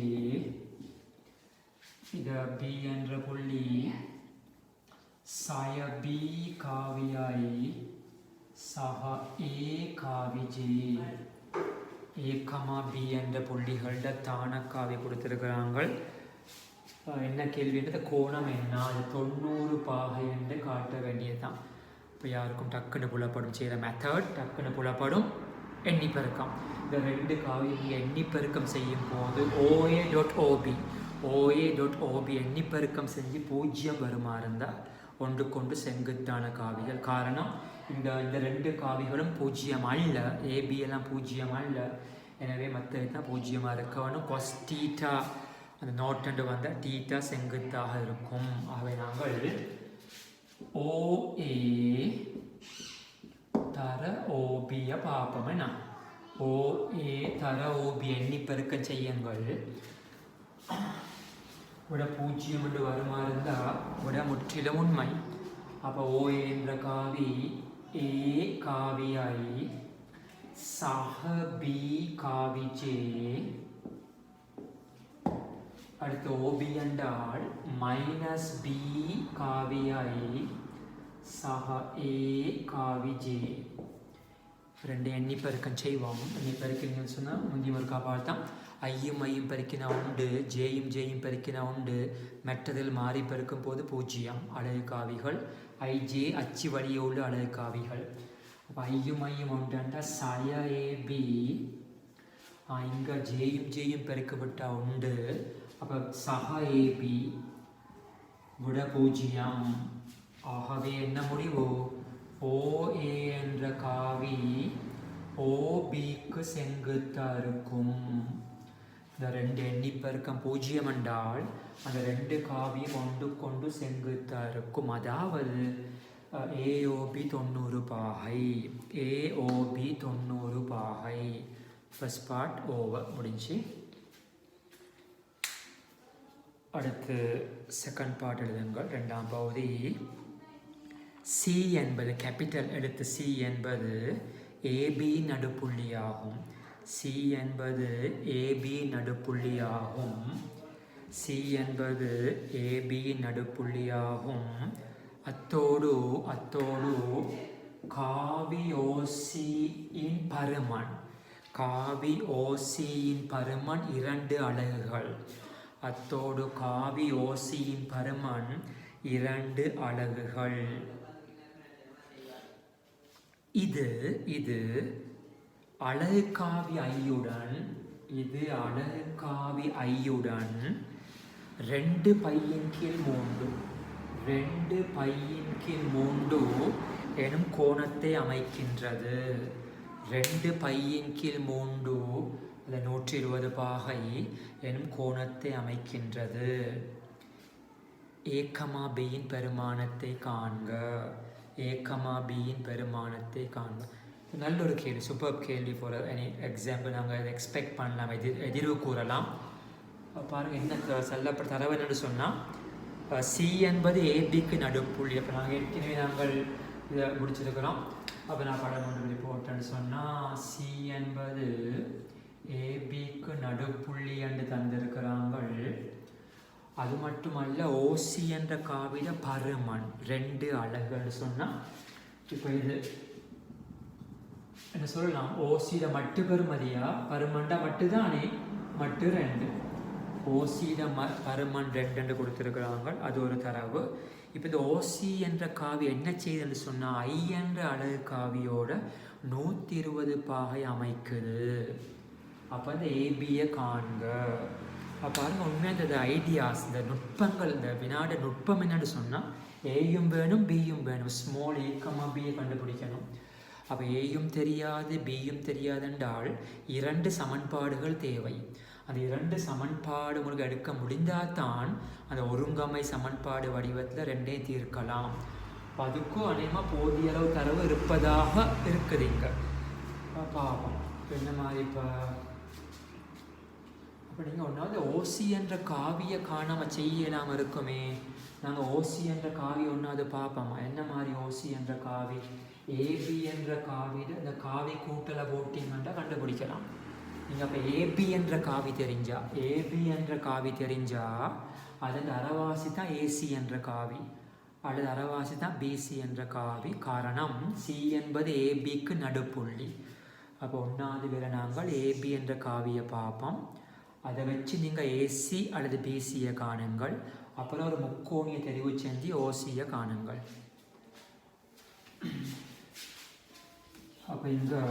இது B என்ற புள்ளி சய B காவி I சக A காவி J. A, B என்ற புள்ளிகளில் தானக்காவி கொடுத்துருக்கிறாங்க. என்ன கேள்வின்றது கோணம் என்ன அது 90 பாகை என்று காட்ட வேண்டியதுதான். இப்போ யாருக்கும் டக்குன்னு புலப்படும் செய்கிற மெத்தட் டக்குன்னு புலப்படும் எண்ணி பெருக்கம். இந்த 2 காவி எண்ணி பெருக்கம் செய்யும் போது OA.OB எண்ணி பெருக்கம் செஞ்சு 0 வருமா இருந்தால் ஒன்றுக்கொண்டு செங்குத்தான காவிகள். காரணம் இந்த 2 காவிகளும் 0 அல்ல. AB எல்லாம் 0 அல்ல. எனவே மற்ற தான் 0 இருக்கணும். cos θ அந்த நோட்டண்டு வந்தால் θ செங்குத்தாக இருக்கும். ஆகவே நாங்கள் OA தர OBயை பார்ப்போம். என்ன OA தர OB எண்ணி பெருக்கம் செய்யுங்கள். விட 0 என்று வருமாறு இருந்தால் விட முற்றிலும் உண்மை. அப்போ OA என்ற காவி A காவி I சக B காவி J. அடுத்து OB என்றால் -B காவி I சக A காவி J. ரெண்டு எண்ணி பெருக்கம் செய்வோம். எண்ணி பெருக்கிறீங்கன்னு சொன்னால் முந்தி ஒரு காப்பால் தான் ஐயும் பெருக்கினா உண்டு, ஜேயும் பெருக்கினா உண்டு. மற்றதில் மாறி பெருக்கும் போது 0 அலகு காவிகள். IJ அச்சு வழியே உள்ள அலகு காவிகள். அப்போ ஐயும் உண்டுண்டா சய AB. இங்கே ஜேயும் பெருக்கப்பட்டா உண்டு. அப்போ சக AB விட 0. ஆகவே என்ன முடிவு? OA என்ற காவி OBக்கு செங்குத்தாக இருக்கும். இந்த ரெண்டு எண்ணி பெருக்கம் 0 என்றால் அந்த ரெண்டு காவியும் ஒன்றுக்கொண்டு செங்குத்தாக இருக்கும். அதாவது AOB 90 பாகை. AOB 90 பாகை. ஃபர்ஸ்ட் பார்ட் ஓவர் முடிஞ்சு. அடுத்து செகண்ட் பார்ட் எழுதுங்கள். ரெண்டாம் பகுதி. C என்பது கேபிட்டல் எழுத்து C என்பது AB நடுப்புள்ளியாகும். C என்பது AB நடுப்புள்ளியாகும். C என்பது AB நடுப்புள்ளியாகும். அத்தோடு காவி OCயின் பருமன். காவி OCயின் பருமன் 2 அலகுகள். அத்தோடு காவி OCயின் பருமன் 2 அலகுகள். இது அலகு காவி ஐயுடன் 2 பையின் கீழ் 3 எனும் கோணத்தை அமைக்கின்றது. 2 பையின் கீழ் 3 120 பாகை எனும் கோணத்தை அமைக்கின்றது. A, Bயின் பெருமானத்தை காண்க. A, Bயின் பெருமானத்தை காண்க. நல்ல ஒரு கேள்வி, சூப்பர் கேள்வி. ஃபார் எனி எக்ஸாம்பிள் நாங்கள் இதை எக்ஸ்பெக்ட் பண்ணலாம், எதிர்வு கூறலாம். பாருங்கள் என்ன சொல்லப்பட்ட தரவு என்னென்னு சொன்னால் C என்பது ABக்கு நடுப்புள்ளி. அப்போ நாங்கள் இதை முடிச்சிருக்கிறோம். அப்போ நான் படம் ஒன்று போட்டேன்னு சொன்னால் C என்பது ABக்கு நடுப்புள்ளி என்று தந்திருக்கிறாங்க. அது மட்டுமல்ல OC என்ற காவில பருமன் 2 அலகுன்னு சொன்னால் இப்போ இது என்ன சொல்லலாம்? OCயில மட்டு பெருமதியா பருமண்டா மட்டுதானே? மட்டு 2. OCயில பருமன் 2 கொடுத்துருக்குறாங்க. அது ஒரு தரவு. இப்போ இந்த OC என்ற காவி என்ன செய்யுதுன்னு சொன்னால் I என்ற அலகு காவியோட 120 பாகை அமைக்குது. அப்போ அந்த ABயை காண்க. பாருங்கள் உண்மையாக இந்த ஐடியாஸ், இந்த நுட்பங்கள், இந்த வினாட நுட்பம் என்னன்னு சொன்னால் ஏயும் வேணும் பியும் வேணும். ஸ்மால் A, Bயை கண்டுபிடிக்கணும். அப்போ ஏயும் தெரியாது பியும் தெரியாது என்றால் 2 சமன்பாடுகள் தேவை. அந்த 2 சமன்பாடு உங்களுக்கு எடுக்க முடிந்தால் தான் அந்த ஒருங்கமை சமன்பாடு வடிவத்தில் 2ஐயும் தீர்க்கலாம். அதுக்கும் அநேகமாக போதிய அளவு தரவு இருப்பதாக இருக்குது. இங்கே பாவம் இப்போ என்ன மாதிரி இப்போ நீங்கள் ஒன்றாவது OC என்ற காவியை காணாமல் செய்யலாமல் இருக்குமே. நாங்கள் OC என்ற காவி ஒன்றாவது பார்ப்போமா? என்ன மாதிரி OC என்ற காவி? AB என்ற காவியில் இந்த காவி கூட்டலை போட்டிங்கன்னா கண்டுபிடிக்கலாம். நீங்கள் அப்போ AB என்ற காவி தெரிஞ்சா அதன் அரைவாசி தான் AC என்ற காவி, அல்லது அரைவாசி தான் BC என்ற காவி. காரணம் C என்பது ABக்கு நடுப்புள்ளி. அப்போ ஒன்றாவது வேலை நாங்கள் AB என்ற காவியை பார்ப்போம். அதை வச்சு நீங்கள் AC அல்லது BCயை காணுங்கள். அப்புறம் ஒரு முக்கோணியை தெரிவு செஞ்சு OCயை காணுங்கள். அப்போ இங்கே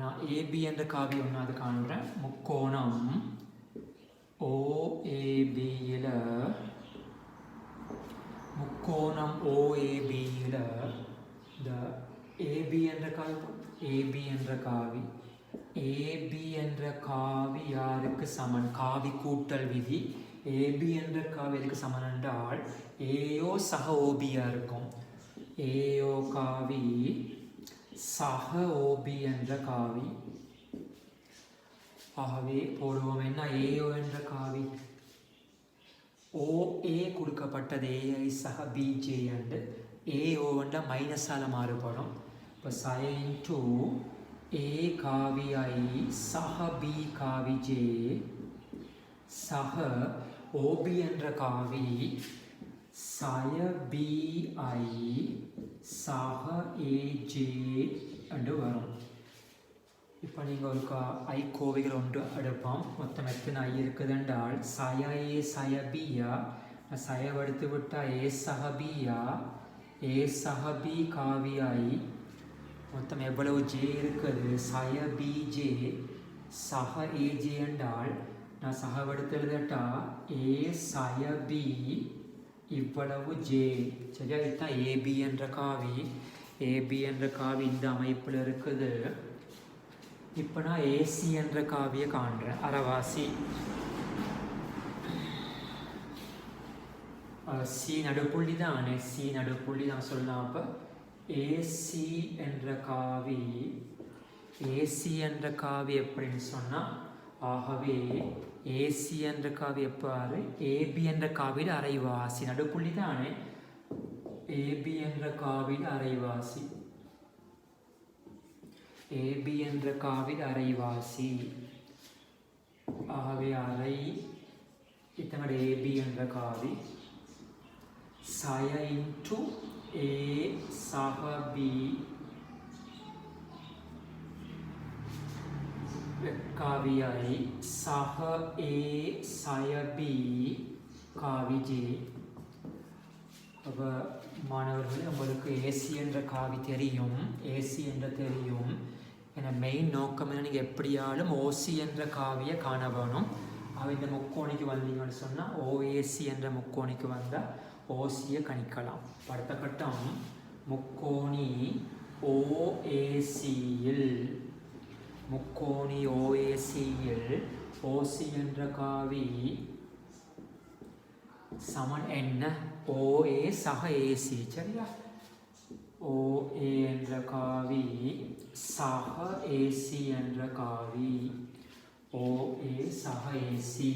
நான் AB என்ற காவி ஒன்றாவது காணுறேன். முக்கோணம் OABயில் இந்த AB என்ற காவி யாருக்கு சமன்? காவி கூட்டல் விதி ஏபி என்ற காவி எதுக்கு சமன் என்றால் ஏஓ சக ஓபியாக இருக்கும். ஏஓ காவி சக ஓபி என்ற காவி. ஆகவே போடுவோம் என்ன, ஏஓ என்ற காவி ஓஏ கொடுக்கப்பட்டது ஏஐ சக பிஜே அண்டு ஏஓ என்ற மைனஸால் மாறுபடும். இப்போ சய இன்ட்டு ஏ காவி ஐ சக பி காவி ஜே சக ஓபி என்ற காவி சய பி ஐ சக ஏஜே என்று வரும். இப்போ நீங்கள் ஒரு ஐ கோவைகள் ஒன்று எடுப்போம். மொத்தம் எத்தனை ஐ இருக்குது என்றால் சய ஏ சய பியா, சய எடுத்து விட்டால் ஏ சக பியா, ஏ சக பி காவி ஐ, மொத்தம் எவ்வளவு ஜே இருக்குது, சய பி ஜே சக ஏஜே என்றால் நான் சக எடுத்து எழுதட்டா ஏ சய பி இவ்வளவு ஜே. சரியா, இதுதான் ஏபி என்ற காவி. ஏபி என்ற காவி இந்த அமைப்பில் இருக்குது. இப்போ நான் ஏசி என்ற காவியை காண்றேன். அரைவாசி சி நடுப்புள்ளி தானே, சி நடுப்புள்ளி தான் சொல்லலாம். அப்போ ஏசி என்ற காவி, ஏசி என்ற காவி எப்படின்னு சொன்னால், ஆகவே ஏசி என்ற காவி எப்பாரு ஏபி என்ற காவியில் அரைவாசி, நடுப்புள்ளி தானே, ஏபி என்ற காவியில் அரைவாசி, ஏபி என்ற காவில் அரைவாசி. ஆகவே அரை இத்தனை ஏபி என்ற காவி சய இன்டு ஏ சக பி காவியை சக ஏ சய பி காவி ஜே. அப்போ மாணவர்கள் உங்களுக்கு ஏசி என்ற காவி தெரியும், ஏசி என்ற தெரியும். ஏன்னா மெயின் நோக்கம் என்ன, நீங்கள் எப்படியாலும் ஓசி என்ற காவியை காண வேணும். இந்த முக்கோணிக்கு வந்தீங்கன்னு சொன்னால் ஓஏசி என்ற முக்கோணிக்கு வந்தால் ஓசியை கணிக்கலாம். அடுத்த கட்டம் முக்கோணி ஓஏசியில், முக்கோணி ஓஏசியில் ஓசி என்ற காவி சமன் என்ன, ஓஏ சக ஏசி. சரியா, ஓஏ என்ற காவி சக ஏசி என்ற காவி, ஓஏ சக ஏசி.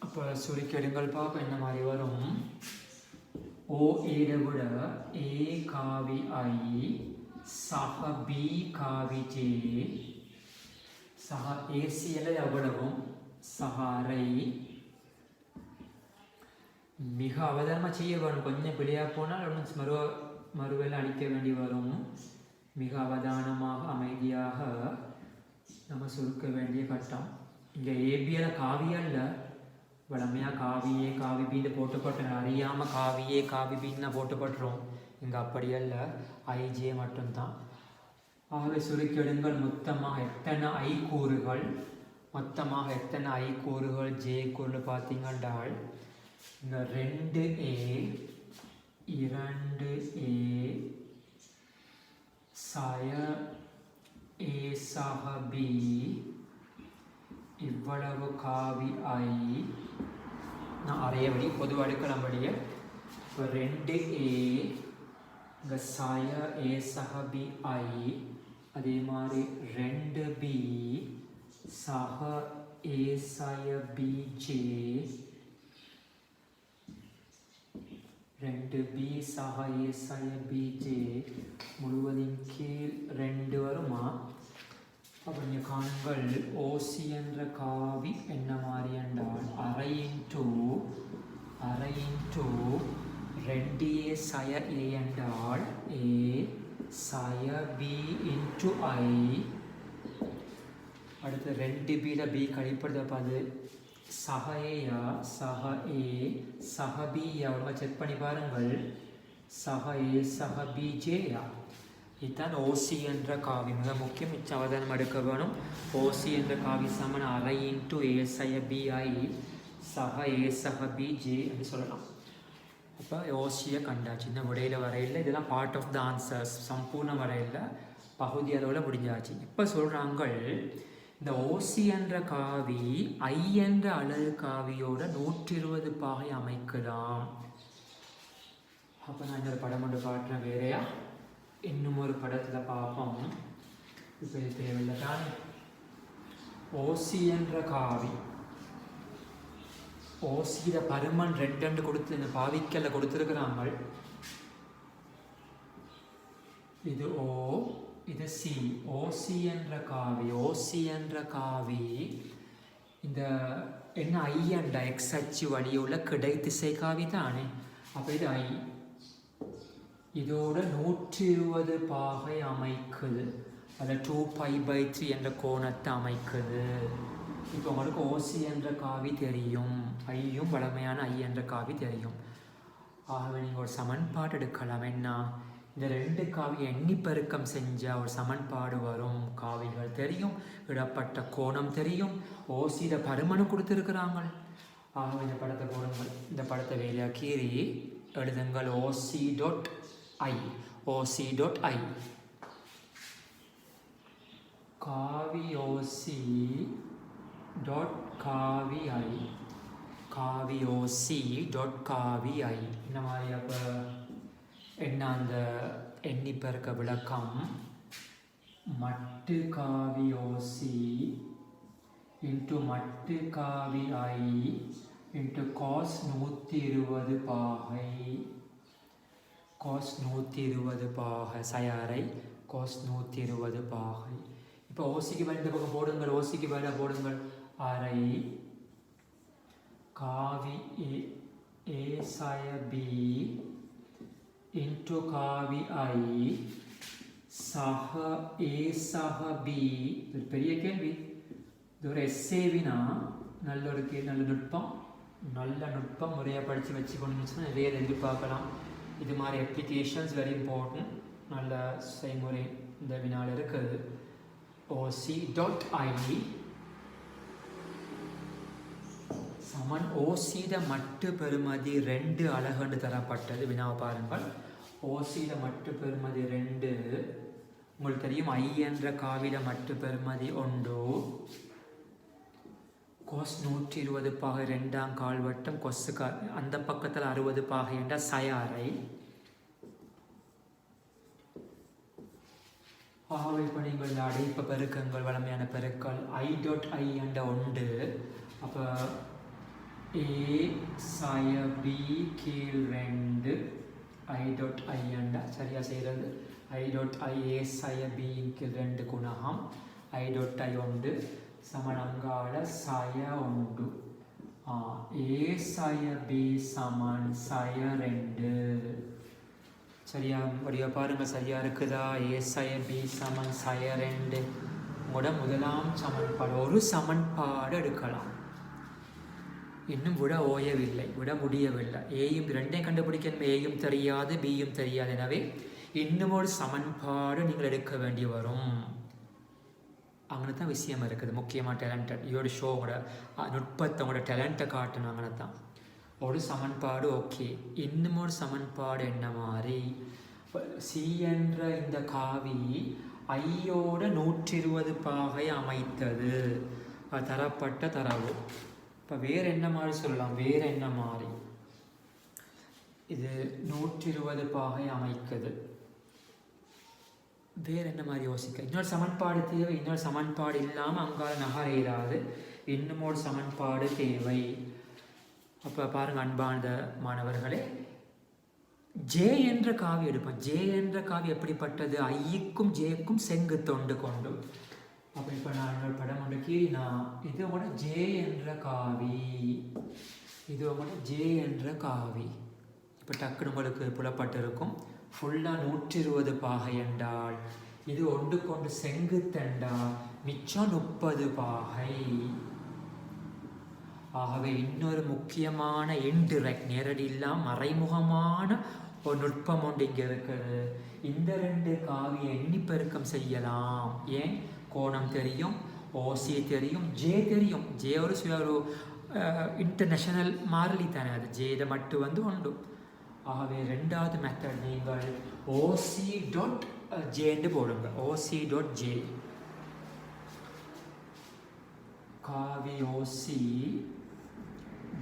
அப்போ சுருக்கெடுங்கள் பார்ப்போம் என்ன மாதிரி வரும். ஓஏட விட ஏ காவி ஐ சக பி காவி ஜே சக ஏசி எல்லாம் எவ்வளவும் சக அரை. மிக அவதானமாக செய்ய வேணும். கொஞ்சம் பிழையாக போனால் ஒன்றும் மறுவேலை அடிக்க வேண்டி வரும். மிக அவதானமாக அமைதியாக நம்ம சுருக்க வேண்டிய கட்டம். இங்கே ஏபியில் காவியல்ல, வளமையாக காவியே காவி பீன்னு போட்டுப்பட்டு அறியாமல் காவியே காவி பீன்னு போட்டுப்பட்டுரும். இங்கே அப்படியல்ல, ஐஜே மட்டும்தான். ஆகவே சுருக்கெடுங்கள் மொத்தமாக எத்தனை ஐ கூறுகள், மொத்தமாக எத்தனை ஐ கூறுகள் ஜே கூறுகள் பார்த்தீங்கன்றால் இங்கே 2A 2A சய ஏ சக பி இவ்வளவு காவி ஐ. நான் அறையபடி பொதுவாக எடுக்கிறபடியே இப்போ 2A இங்கே சய ஏ சக பி ஐ, அதே மாதிரி 2B சக ஏ சய பி ஜே, 2B சக ஏ சய பி ஜே முழுவதின் கீழ் 2 வருமா. அப்போ நீங்கள் காண்கள் ஓசி என்ற காவி என்ன மாதிரி என்றால் அரை இன்ட்டு 2A சய ஏ என்றால் ஏ சய பி இன்ட்டு ஐ. அடுத்து 2Bயில் பி கழிப்படுத்த பார்த்து சக ஏயா சக ஏ சக பி எவ்வளோ செக் பண்ணி பாருங்கள். சக ஏ சக பி ஜேயா. இதுதான் ஓசி என்ற காவி. மிக முக்கியம், மிச்ச அவதானம் எடுக்க வேணும். ஓசி என்ற காவி சமன் அரை இன்ட்டு ஏ சய பி ஐ சக ஏ சக பி ஜே என்று சொல்லலாம். அப்போ ஓசியை கண்டாச்சு. இந்த விடையில் வரையில் இதெல்லாம் பார்ட் ஆஃப் த ஆன்சர்ஸ், சம்பூர்ண வரையில் பகுதி அளவில் முடிஞ்சாச்சு. இப்போ சொல்கிறாங்க இந்த ஓசி என்ற காவி ஐ என்ற அலகு காவியோட 120 பாகை அமைக்கலாம். அப்போ நான் இந்த படம் ஒன்று காட்டுறேன் வேறையா, இன்னும் ஒரு படத்தில் பார்ப்போம். இப்போ இது தேவையில்லை தானே. ஓசி என்ற காவி, ஓசியில பருமன் 2 கொடுத்து இந்த பாவிக்கல்ல கொடுத்துருக்குறாங்க. இது ஓ, இது சி. ஓசி என்ற காவி, ஓசி என்ற காவி இந்த என்ன ஐ என்ற எக்ஸ் அச்சு வழியுள்ள கிடை திசை காவி தானே. அப்போ இது ஐ, இதோட 120 பாகை அமைக்குது. அதில் 2π/3 என்ற கோணத்தை அமைக்குது. இப்போ உங்களுக்கு ஓசி என்ற காவி தெரியும், ஐயும் வளமையான ஐ என்ற காவி தெரியும். ஆகவே நீங்கள் ஒரு சமன்பாடு எடுக்கலாம். என்ன, இந்த 2 காவியை எண்ணி பெருக்கம் செஞ்சால் ஒரு சமன்பாடு வரும். காவிகள் தெரியும், இடப்பட்ட கோணம் தெரியும், ஓசியில பருமனும் கொடுத்துருக்குறாங்க. ஆகவே இந்த படத்தை போடுங்கள். இந்த படத்தை வேலையா கீறி எழுதுங்கள். OC.I, OC.I, காவி ஓசி டாட் காவி ஐ, காவி ஓசி டாட் காவி ஐ. இந்த மாதிரி அப்போ என்ன அந்த எண்ணி பெருக்க விளக்கம், மட்டு காவி ஓசி இன்ட்டு மட்டு காவி ஐ இன்ட்டு காஸ் 120 பாகை, காஸ் 120 பாகை சயாரை காஸ் 120 பாகை. இப்போ ஓசிக்கு பதில் இந்த பக்கம் போடுங்கள், ஓசிக்கு பதிலாக போடுங்கள். அரை காவி ஏ சய பி இன்ட்டு காவி ஐ சக ஏ சக பி. இது பெரிய கேள்வி. இது ஒரு எஸ்ஏவினா நல்ல நுட்பம், நல்ல நுட்பம் முறையாக படித்து வச்சு கொண்டுச்சுன்னா நிறைய எதிர்பார்க்கலாம். இது மாதிரி அப்ளிகேஷன்ஸ் வெரி இம்பார்ட்டன்ட். நல்ல செய்முறை இந்த வினால இருக்குது. OC.I சமன் ஓசியிட மட்டு பெறுமதி 2 அலகுண்டு தரப்பட்டது. வினாவை பாருங்கள். ஓசியிட மட்டு பெறுமதி 2, உங்களுக்கு தெரியும் ஐ என்ற காவிட மட்டு பெறுமதி 1, கொஸ் 120 பாகை 2ஆம் கால்வட்டம், கொசு அந்த பக்கத்தில் 60 பாகை என்ற சயாரை. ஆகவே இப்போ நீங்கள் அடைப்ப பெருக்கங்கள் வளமையான பெருக்கல் I.I என்ற 1. அப்போ ஏ சய பி கீழ் 2 I.I என்ற சரியாக செய்கிறது. I.I ஏ சய பி கீழ் 2 குணகம் I.I 1 சமனங்கால சய 1. ஏ சய பி சமன் சய 2. சரியா வடிவ பாருங்கள், சரியா இருக்குதா? ஏ சய பி சமன் சய 2. உங்களோட முதலாம் சமன்பாடு, ஒரு சமன்பாடு எடுக்கலாம். இன்னும் விட ஓயவில்லை, விட முடியவில்லை. ஏயும் 2ஐயும் கண்டுபிடிக்கணும். ஏயும் தெரியாது, பியும் தெரியாது. எனவே இன்னும் ஒரு சமன்பாடு நீங்கள் எடுக்க வேண்டி வரும். அங்கே தான் விஷயம் இருக்குது. முக்கியமாக டேலண்டட் யோட ஷோ, உங்களோட நுட்பத்தை, உங்களோட டேலண்ட்டை காட்டணும். அங்கே தான் ஒரு சமன்பாடு. ஓகே, இன்னும் ஒரு சமன்பாடு என்ன மாதிரி, சி என்ற இந்த காவி ஐயோட 120 பாகை அமைத்தது தரப்பட்ட தரவு. இப்போ வேறு என்ன மாதிரி சொல்லலாம்? வேறு என்ன மாதிரி, இது 120 பாகை அமைக்குது. வேறு என்ன மாதிரி யோசிக்க? இன்னொரு சமன்பாடு தேவை. இன்னொரு சமன்பாடு இல்லாமல் அங்கால நகரேறாது. இன்னும் ஒரு சமன்பாடு தேவை. அப்போ பாருங்கள் அன்பான மாணவர்களே, ஜே என்ற காவி எடுப்போம். ஜே என்ற காவி எப்படிப்பட்டது? ஐக்கும் ஜேக்கும் செங்கு தொண்டு கொண்டு. அப்போ இப்போ நான் என்னோட படம் ஒன்று கீழினா, இது கூட ஜே என்ற காவி, இது கூட ஜே என்ற காவி. இப்போ டக்குனு உங்களுக்கு புலப்பட்டு இருக்கும். ஃபுல்லாக 120 பாகை என்றால் இது ஒன்று கொண்டு செங்குத்தென்றால் மிச்சம் 30 பாகை. ஆகவே இன்னொரு முக்கியமான இன்டிரெக்ட், நேரடி இல்லாமல் மறைமுகமான ஒரு நுட்பம் ஒன்று இங்கே இருக்குது. இந்த 2 காவியை எண்ணி பெருக்கம் செய்யலாம். ஏன்? கோணம் தெரியும், ஓசி தெரியும், ஜே தெரியும். ஜே ஒரு இன்டர்நேஷனல் மாறிலி தானே, அது ஜே இதை மட்டும் வந்து உண்டு. ஆகவே 2வது மெத்தட் நீங்கள் OC. J போடுங்க. OC.J. காவி ஓசி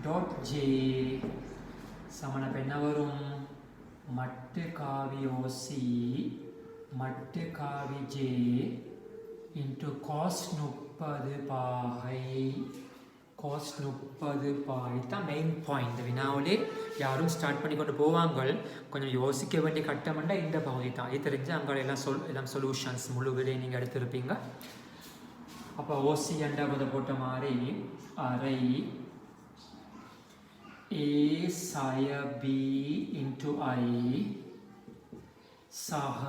டாட் ஜே சமன் அப்போ என்ன வரும் மட்டு காவி ஓசி மட்டு காவி ஜே இன்ட்டு காஸ் 30 பாகை காஸ் 30 பாகை தான் மெயின் பாயிண்ட். இந்த வினாவிலே யாரும் ஸ்டார்ட் பண்ணி கொண்டு போவாங்க, கொஞ்சம் யோசிக்க வேண்டிய கட்டம்னா இந்த பகுதி தான். இது தெரிஞ்சு அங்கே எல்லாம் சொல்யூஷன்ஸ் முழு விலையை நீங்கள் எடுத்துருப்பீங்க. அப்போ ஓசி என்ற போட்ட மாதிரி அரை ஏ சய பி இன்ட்டு ஐ சக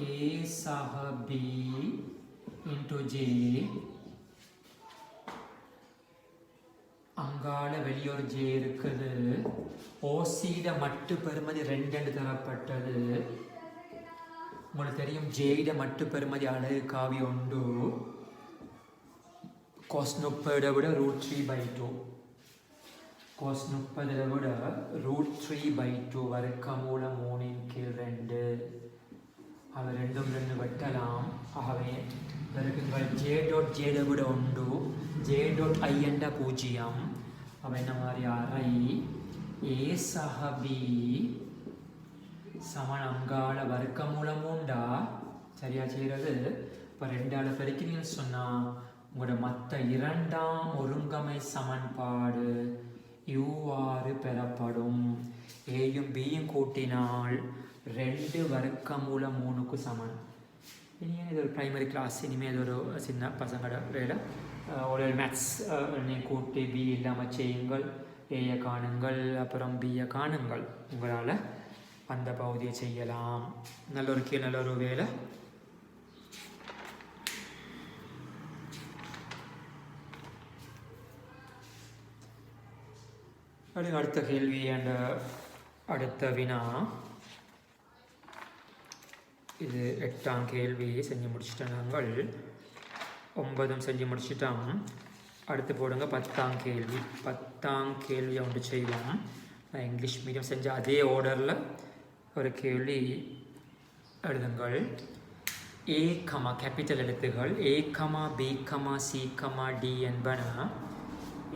ஏ சக பி இன்ட்டு ஜே அங்கால வெளியொரு ஜே இருக்குது. ஓசியிட மட்டு பெறுமதி 2 தரப்பட்டது. உங்களுக்கு தெரியும் ஜேயிட மட்டு பெறுமதி அழகு காவி 1 cos 30 விட √3/2 cos 30 விட √3/2 வர்க்கமூலம் 3/2 அவை ரெண்டும் 2 வெட்டலாம். ஆகவே பெருக்குங்கள் ஜே டாட் ஜேட விட 1 ஜே டாட் ஐ என்ற 0 அவை என்ன மாதிரி அரை ஏ சக பி சமன் அங்கால வர்க்கமூலம் 3 சரியா செய்கிறது. இப்போ 2ஆல் பெருக்கிறீங்கன்னு சொன்னால் உங்களோட மற்ற 2ஆம் ஒருங்கமை சமன்பாடு இவ்வாறு பெறப்படும். ஏயும் பியும் கூட்டினால் 2 வர்க்கமூலம் 3க்கு சமன். இனிமேல் இது ஒரு ப்ரைமரி கிளாஸ், இனிமேல் இது ஒரு சின்ன பசங்களோட வேலை. ஒரு மேத்ஸ் கூட்டி பி இல்லாமல் செய்யுங்கள், ஏயை காணுங்கள், அப்புறம் பியை காணுங்கள். உங்களால் அந்த பகுதியை செய்யலாம். நல்ல ஒரு வேலை. அடுத்த கேள்வி அண்ட் அடுத்த வினா. இது 8ஆம் கேள்வி செஞ்சு முடிச்சுட்டோம். நாங்கள் 9 செஞ்சு முடிச்சிட்டோம். அடுத்து போடுங்க 10ஆம் கேள்வி. 10ஆம் கேள்வி ஒன்று செய்வோம். நான் இங்கிலீஷ் மீடியம் செஞ்ச அதே ஆர்டரில் ஒரு கேள்வி எழுதுங்கள். ஏ கமா கேபிட்டல் எழுத்துகள் A comma B comma C comma D என்பன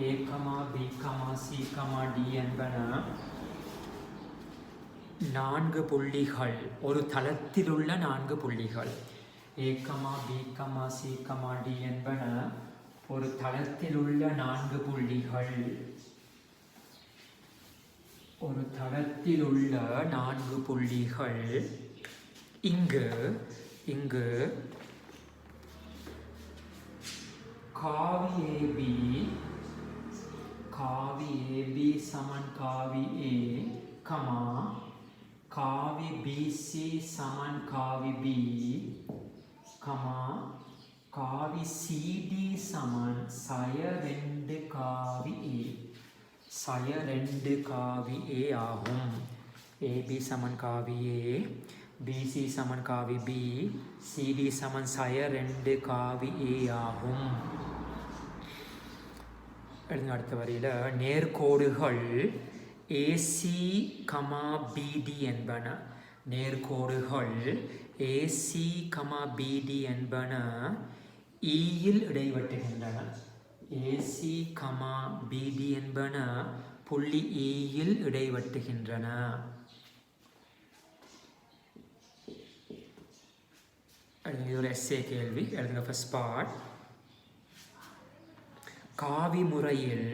A comma B comma C comma D என்பன 4 புள்ளிகள், ஒரு தளத்தில் உள்ள 4 புள்ளிகள். A comma B comma C comma D என்பன ஒரு தளத்தில் உள்ள 4 புள்ளிகள். ஒரு தளத்தில் உள்ள 4 புள்ளிகள். இங்கு காவி ஏபி சமன் காவி ஏ கமா காவி பிசி சமன் காவி பி கமா காவி சிடி சமன் சய 2 காவி ஏ. சய 2 காவி ஏ ஆகும். ஏபி சமன் காவி ஏ, பிசி சமன் காவி பி, சிடி சமன் சய 2 காவி ஏ ஆகும். அடுத்த வரியில் நேர்கோடுகள் ஏசி கமா பிடி என்பன. நேர்கோடுகள் ஏசி கமா பிடி என்பன ஈயில் இடைவெட்டுகின்றன. ஏசி கமா பிடி என்பன புள்ளி ஈயில் இடைவெட்டுகின்றன. இது ஒரு எஸ்ஏ கேள்வி. எழுதுங்க ஃபர்ஸ்ட் பார்ட். காவி முறையில்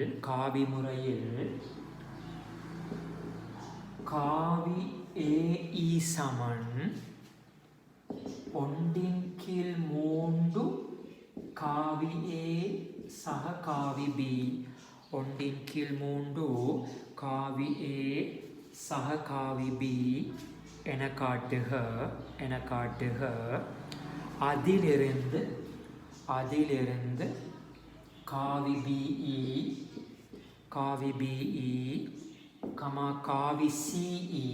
காவி ஏஇ சமன் 1/3 காவி ஏ சக காவி பி. 1/3 காவி ஏ சக காவி பி என காட்டுக. அதிலிருந்து காவி பிஇ கமா காவி சிஇ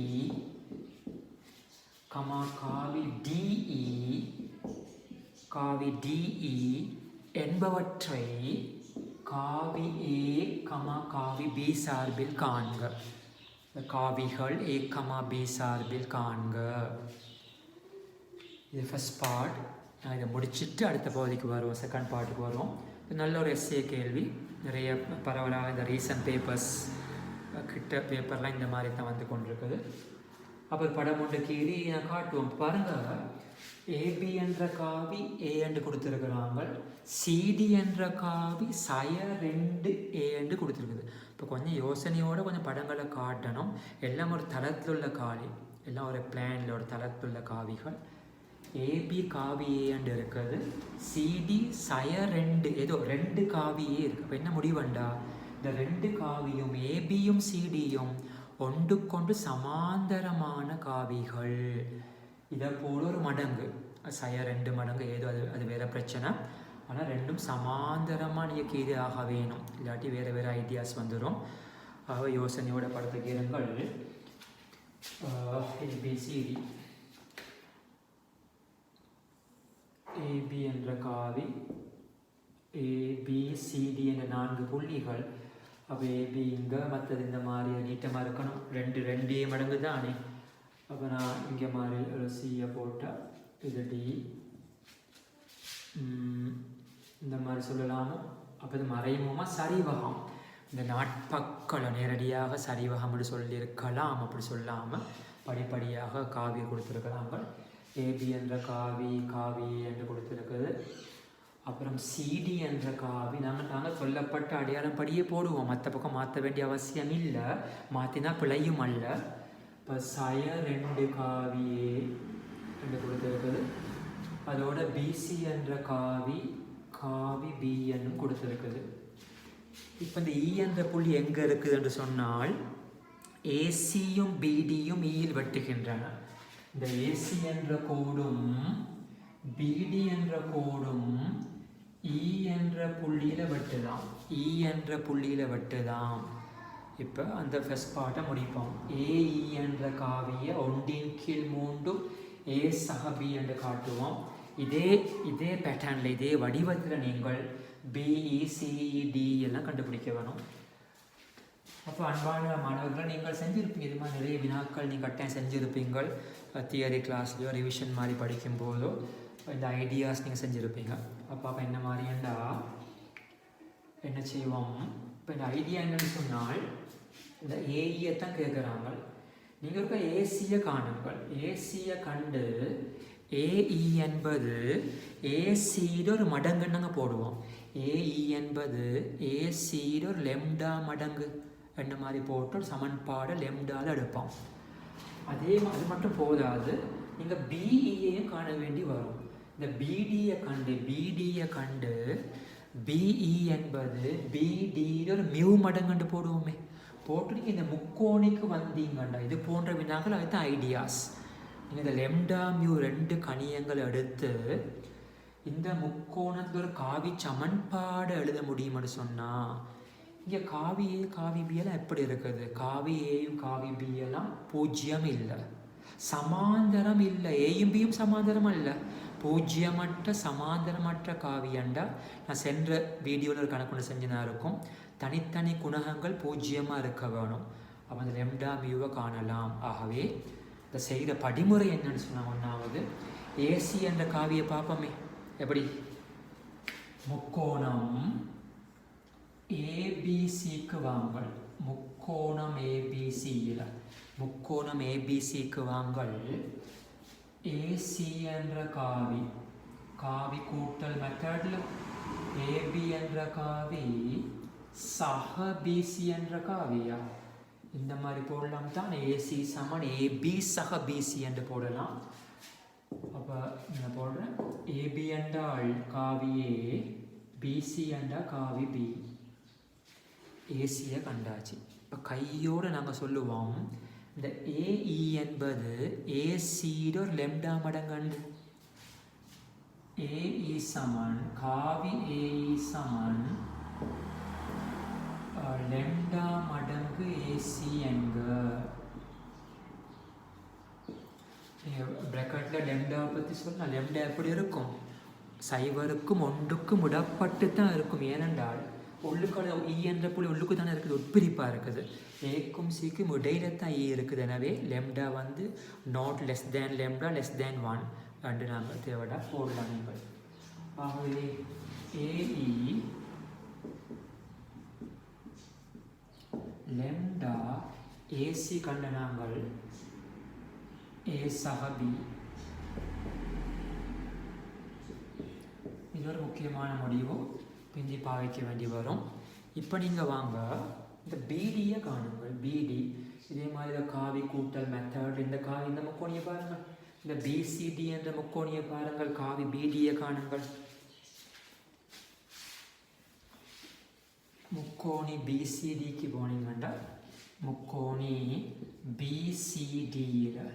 கமா காவி டிஇ என்பவற்றை காவி ஏ கமா காவி பி சார்பில் காண்க. காவிகள் ஏ கமா பி சார்பில் காண்க. இது ஃபர்ஸ்ட் பார்ட். நான் இதை முடிச்சுட்டு அடுத்த பகுதிக்கு வருவோம், செகண்ட் பார்ட்டுக்கு வருவோம். நல்ல ஒரு எஸ்ஏ கேள்வி. நிறைய பரவலாக இந்த ரீசன்ட் பேப்பர்ஸ் கிட்ட பேப்பர்லாம் இந்த மாதிரி தான் வந்து கொண்டிருக்குது. அப்புறம் படம் ஒன்று கீறி நான் காட்டுவோம் பாருங்கள். ஏபி என்ற காவி ஏ என்று கொடுத்துருக்குறாங்க. சிடி என்ற காவி சய 2 ஏ என்று கொடுத்துருக்குது. இப்போ கொஞ்சம் யோசனையோடு கொஞ்சம் படங்களை காட்டணும். எல்லாம் ஒரு தளத்தில் உள்ள காவி, எல்லாம் ஒரு பிளானில் ஒரு தளத்தில் உள்ள காவிகள். ஏபி காவி ஏ என்று இருக்குது. சிடி சய 2 ஏதோ 2 காவியே இருக்குது. இப்போ என்ன முடிவுண்டா, இந்த 2 காவியும் ஏபியும் சிடியும் ஒன்றுக்கொண்டு சமாந்தரமான காவிகள். இதை போல ஒரு மடங்கு சய 2 மடங்கு ஏதோ அது வேறு பிரச்சனை. ஆனால் ரெண்டும் சமாந்தரமாக நீங்கள் கீழே ஆக வேணும், இல்லாட்டி வேறு வேறு ஐடியாஸ் வந்துடும். ஆக யோசனையோட படத்தை கேளுங்கள். ஏபிசிடி ஏபி என்ற காவி ஏபிசிடி என்ற 4 புள்ளிகள். அப்போ ஏபி இங்கே மற்றது இந்த மாதிரி நீட்டமாக இருக்கணும். 2 மடங்கு தானே. அப்போ நான் இங்கே மாதிரி ஒரு சியை போட்டால் இது டி இந்த மாதிரி சொல்லலாமோ. அப்போ இது மறைமுகமாக சரிவகம். இந்த நாட்பக்களை நேரடியாக சரிவகம் அப்படி சொல்லியிருக்கலாம். அப்படி சொல்லாமல் படிப்படியாக காவியை கொடுத்துருக்கிறாங்க. ஏபி என்ற காவி என்று கொடுத்துருக்குது. அப்புறம் சிடி என்ற காவி நாங்கள் சொல்லப்பட்ட அடையாளம் படியே போடுவோம். மற்ற பக்கம் மாற்ற வேண்டிய அவசியம் இல்லை, மாற்றினா பிழையும் அல்ல. இப்போ சய 2 காவியே என்று கொடுத்துருக்குது. அதோட பிசி என்ற காவி பி என்னும் கொடுத்துருக்குது. இப்போ இந்த இ என்ற புள்ளி எங்கே இருக்குது என்று சொன்னால், ஏசியும் பிடியும் இயில் வெட்டுகின்றன. இந்த ஏசி என்ற கோடும் பிடி என்ற கோடும் இ என்ற புள்ளியில் வெட்டுதான். இப்போ அந்த ஃபர்ஸ்ட் பார்ட்டை முடிப்போம். ஏஇ என்ற காவியை 1/3 ஏ சக பி என்று காட்டுவோம். இதே பேட்டர்னில் இதே வடிவத்தில் நீங்கள் பிஇசிடி எல்லாம் கண்டுபிடிக்க வேணும். அப்போ அன்பான மாணவர்களை நீங்கள் செஞ்சுருப்பீங்க. இது மாதிரி நிறைய வினாக்கள் நீங்கள் கட்டாயம் செஞ்சுருப்பீங்கள். தியரி கிளாஸ்லையோ ரிவிஷன் மாதிரி படிக்கும்போதோ இந்த ஐடியாஸ் நீங்கள் செஞ்சுருப்பீங்க. அப்போ என்ன மாதிரியாண்டா என்ன செய்வோம். இப்போ இந்த ஐடியா என்னன்னு சொன்னால், இந்த ஏஇயை தான் கேட்குறாங்க. நீங்கள் இருக்க ஏசியை காணுங்கள். ஏசியை கண்டு ஏஇ என்பது ஏசியோட ஒரு மடங்குன்னு நாங்கள் போடுவோம். ஏஇ என்பது ஏசியோட ஒரு லெம்டா மடங்கு என்ன மாதிரி போட்டு ஒரு சமன்பாடை லெம்டாவில் எடுப்போம். அது மட்டும் போதாது, நீங்கள் பிஇயையும் காண வேண்டி வரும். இந்த பிடியை கண்டு பிஇ என்பது பிடியில் ஒரு மியூ மடங்குன்னு போடுவோமே. போட்டு நீங்கள் இந்த முக்கோணிக்கு வந்தீங்கண்டா இது போன்ற வினாக்கள் அதுதான் ஐடியாஸ். நீங்கள் இந்த லெம்டா மியூ 2 கணியங்கள் எடுத்து இந்த முக்கோணத்தில் ஒரு காவி சமன்பாடு எழுத முடியும்னு சொன்னால், இங்கே காவி ஏ காவி பி எல்லாம் எப்படி இருக்குது? காவி ஏயும் காவி பி எல்லாம் 0 இல்லை, சமாந்தரம் இல்லை. ஏயும் பியும் சமாந்தரம் இல்லை, 0 சமாந்தரமற்ற காவியண்டா. நான் சென்ற வீடியோவில் ஒரு கணக்கு செஞ்சுனா இருக்கும். தனித்தனி குணகங்கள் 0 இருக்க வேணும். அப்போ அந்த லெம்டா மியூவை காணலாம். ஆகவே இந்த செய்கிற படிமுறை என்னன்னு சொன்னால், 1வது ஏசி என்ற காவியை பார்ப்போமே. எப்படி? முக்கோணம் ஏபிசிக்கு வாங்கள். முக்கோணம் ஏபிசிக்கு வாங்கள். ஏசி என்ற காவி கூட்டல் மெத்தடில் ஏபி என்ற காவி சக பிசி என்ற காவியா இந்த மாதிரி போடலாம் தான். ஏசி சமன் ஏபி சக பிசி என்று போடலாம். அப்போ நான் போடுறேன். ஏபி என்றால் காவி ஏ, பிசி என்றால் காவி பி. ஏசியை கண்டாச்சு. இப்போ கையோடு நாங்கள் சொல்லுவோம், இந்த ஏஇ என்பது ஏசியோட ஒரு லெம்டா மடங்கு. ஏஇ சமன் காவி ஏஇ சமன் லெம்டா மடங்கு ஏசி என்க. ப்ராக்கெட்டில் லெம்டாவை பற்றி சொன்னால், லெம்டா எப்படி இருக்கும்? 0க்கும் 1க்கும் விடப்பட்டு தான் இருக்கும். ஏனென்றால் உள்ளுக்கு இ என்ற புள்ளி உள்ளுக்கு தானே இருக்குது, உட்பிரிப்பாக இருக்குது. ஏக்கும் சிக்கும் இடையில தான் இ இருக்குது. எனவே லெம்டா வந்து not less than lambda less than 1 ரெண்டு நாங்கள் தேவைடா போடலாம். நீங்கள் ஆகவே ஏஇ லெம்டா ஏசி கண்ட நாங்கள் ஏ சக பி. இது ஒரு முக்கியமான முடிவு, பிந்தி பாவிக்க வேண்டி வரும். இப்போ நீங்கள் வாங்க இந்த பிடியை காணுங்கள். பிடி இதே மாதிரி காவி கூட்டல் மெத்தட். இந்த காவி இந்த முக்கோணியை பாருங்கள். இந்த பிசிடி என்ற முக்கோணியை பாருங்கள். காவி பிடியை காணுங்கள். முக்கோணி பிசிடிக்கு போனீங்கன்னா முக்கோணி பிசிடியில்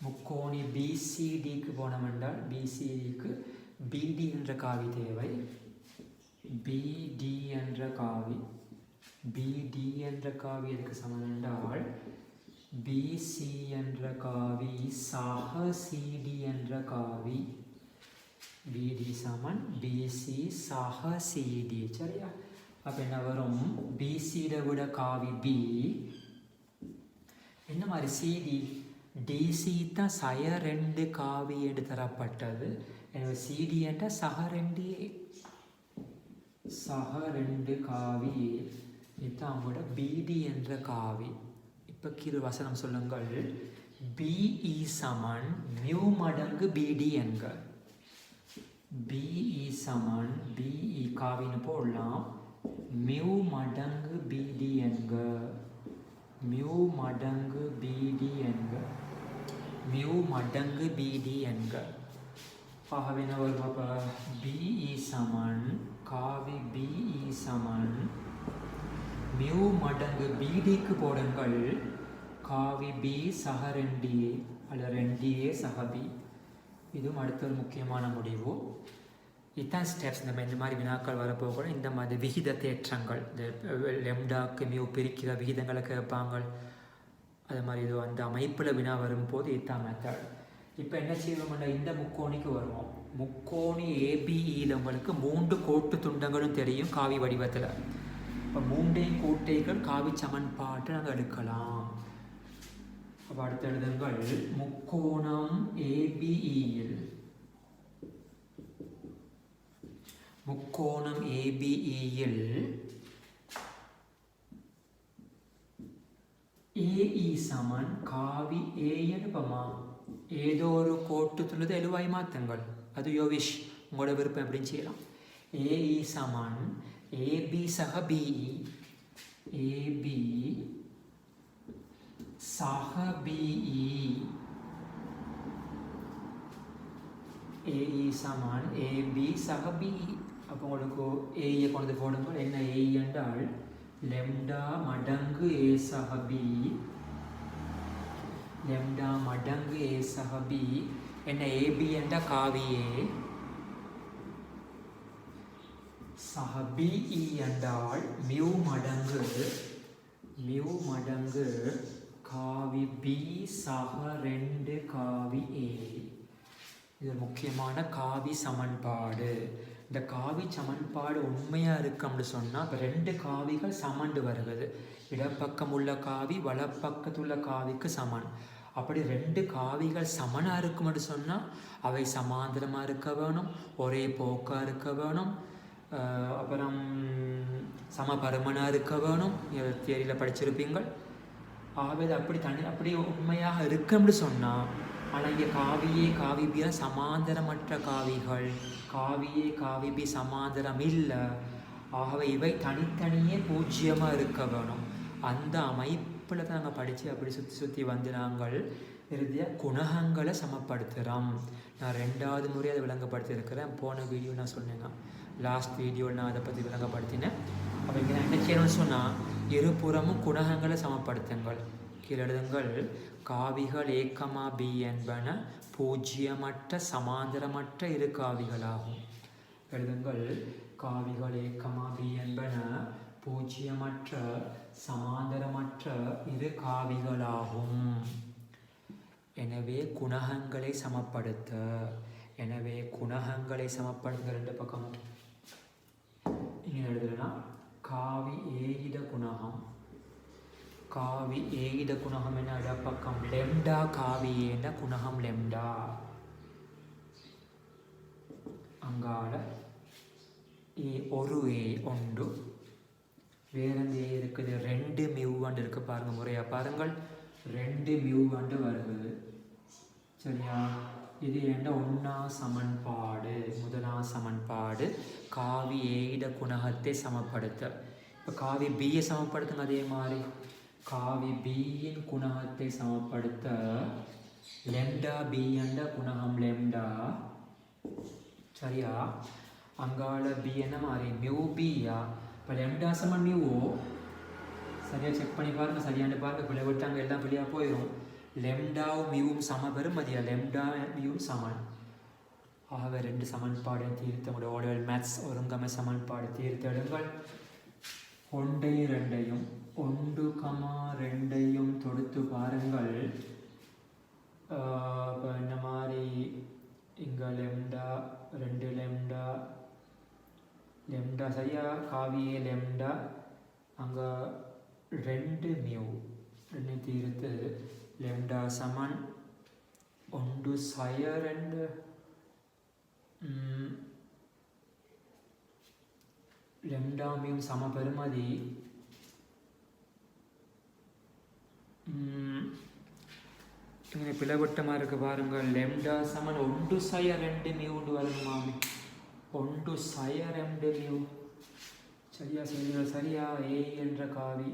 முக்கோணி பிசிடிக்கு போனோமென்றால் பிசிடிக்கு பிடி என்ற காவி தேவை. பிடி என்ற காவி, பிடி என்ற காவி எதுக்கு சமம் என்றால் பிசி என்ற காவி சக சிடி என்ற காவி. பிடி சமன் பிசி சக சிடி. சரியா? அப்போ என்ன வரும்? பிசியை விட காவி பி. என்ன மாதிரி சிடி டிசி தான் சய 2 காவி என்று தரப்பட்டது. எனவே சிடி என்ற சக 2 காவி. இதுதான் கூட பிடி என்ற காவி. இப்போ கீழ் வசனம் சொல்லுங்கள். பிஇ சமன் மியூ மடங்கு பிடி என்க. பிஇ சமன் பிஇ காவின்னு போடலாம். மியூ மடங்கு பிடி என்க. மியூ மடங்கு பிடி என்க. மியூ மடங்கு பிடி என்க. ஆகவே என்ன பிஇ சமன் காவி பிஇ சமன் மியூ மடங்கு பிடிக்கு போடுங்கள். காவி பி சக 2A அல்ல 2A சக பி. இதுவும் அடுத்த ஒரு முக்கியமான முடிவு. இதுதான் ஸ்டெப்ஸ். நம்ம இந்த மாதிரி வினாக்கள் வரப்போக இந்த மாதிரி விகித தேற்றங்கள், இந்த லெம்டாக்கு மியூ பிரிக்கிற விகிதங்களை கேட்பாங்க. அது மாதிரி இது அந்த அமைப்பில் வினா வரும்போது இதுதான் மெத்தட். இப்போ என்ன செய்வோம்னா இந்த முக்கோணிக்கு வருவோம். முக்கோணி ஏபிஇயில் உங்களுக்கு 3 கோட்டு துண்டங்களும் தெரியும் காவி வடிவத்தில். இப்போ 3 கோட்டைகள் காவி சமன்பாட்டை நாங்கள் எடுக்கலாம். அப்போ அடுத்த எழுதுங்கள். முக்கோணம் ஏபிஇயில் முக்கோணம் ஏபிஇயில் ஏஇ சமன் காவி ஏ எடுப்போமா? ஏதோ ஒரு கோட்டுத்துள்ளது எழுவாய் மாற்றுங்கள். அது யோவிஷ், உங்களோட விருப்பம் எப்படின்னு செய்யலாம். ஏஇ சமன் ஏபி சக பிஇ. ஏபி சக பிஇ. ஏஇ சமன் ஏபி சக பிஇ. அப்போ உங்களுக்கு ஏயை கொண்டு போடுங்க. என்ன ஏ என்றால் லெம்டா மடங்கு ஏ சக பி. லெம்டா மடங்கு ஏ சக பி. என்ன ஏபி என்ற காவியே சக பிஇ என்றால் மியூ மடங்கு காவி பி சக 2 காவி ஏ. இது முக்கியமான காவி சமன்பாடு. இந்த காவி சமன்பாடு உண்மையாக இருக்கும்னு சொன்னால் இப்போ 2 காவிகள் சமண்டு வருகிறது. இடப்பக்கம் உள்ள காவி வலப்பக்கத்துள்ள காவிக்கு சமன். அப்படி 2 காவிகள் சமனாக இருக்கும்னு சொன்னால் அவை சமாந்திரமாக இருக்க வேணும், ஒரே போக்காக இருக்க வேணும், அப்புறம் சமபருமனாக இருக்க வேணும். தியரியில் படிச்சிருப்பீங்கள். ஆகவே அப்படி உண்மையாக இருக்கும்னு சொன்னால், ஆனால் இங்கே காவியே காவி பி சமாந்தரமற்ற காவிகள். காவியே காவி பி சமாந்தரம் இல்லை. ஆகவே இவை தனித்தனியே பூஜ்ஜியமாக இருக்க வேணும். அந்த அமைப்பில் தான் நாங்கள் படித்து அப்படி சுற்றி வந்து நாங்கள் இறுதியாக குணகங்களை சமப்படுத்துகிறோம். நான் 2வது முறை அதை விளங்கப்படுத்தியிருக்கிறேன். போன வீடியோ நான் சொன்னேங்க, லாஸ்ட் வீடியோவில் நான் அதை பற்றி விளங்கப்படுத்தினேன். அப்போ இங்கே நான் என்ன செய்யணும்னு சொன்னால், இருபுறமும் குணகங்களை சமப்படுத்துங்கள். கீழே எழுதுங்கள். காவிகள் ஏக்கமா பி என்பன பூஜ்ஜியமற்ற சமாந்தரமற்ற 2 காவிகளாகும். எழுதுங்கள். காவிகள் ஏக்கமா பி என்பன பூஜ்ஜியமற்ற சமாந்தரமற்ற 2 காவிகளாகும். எனவே குணகங்களை சமப்படுத்த. எனவே குணகங்களை சமப்படுத்த 2 பக்கமும் இங்கே எழுதுனா காவி ஏகித குணகம். காவி ஏகித குணகம் என்ன இடப்பக்கம் லெம்டா காவி ஏன குணகம் லெம்டா. அங்கால ஏ ஒரு ஏ உண்டு. வேறெந்த ஏ இருக்குது? 2 மியூ வந்து இருக்கு பாருங்க, முறையா பாருங்கள். 2 மியூ வந்து வருகிறது. சரியா? இது என்ன? 1ஆம் சமன்பாடு. முதலாம் சமன்பாடு காவி ஏட குணகத்தை சமப்படுத்த. இப்போ காவி பியை சமப்படுத்துங்க. அதே மாதிரி காவி பியின் குணகத்தை சமப்படுத்த லெம்டா பி என்ற குணகம் லெம்டா. சரியா? அங்கால பி என்ன மாதிரி? மியூ பியா. இப்போ லெம்டா சமன் மியூவோ. சரியாக செக் பண்ணி பாருங்கள். சரியாண்டு பாருங்கள். பிள்ளை விட்டாங்க எல்லாம் பிள்ளையாக போயிடும். லெம்டாவும் மியூவும் சம பெறும் மதியா. லெம்டா மியூவும் சமன். ஆகவே 2 சமன்பாடு தீர்த்த உங்களுடைய ஓடல் மேத்ஸ் ஒருங்கமை சமன்பாடு தீர்த்தெடுங்கள். 1 2 1,2 தொடுத்து பாருங்கள். இப்போ இந்த மாதிரி இங்கே லெம்டா 2 லெம்டா லெம்டா சரியா? காவியே லெம்டா அங்கே 2 மியூ 2 தீர்த்து லெம்டா சமன் 1 சய 2 லெம்டா மியூ சம பெறுமதி இங்கே பிளவட்டமாக இருக்குது பாருங்கள். லெம்டா சமன் 1 சய 2 மியூ வருங்க மாமி. 1 சய 2 மியூ. சரியா? சரியா? சரியா? ஏ என்ற காவி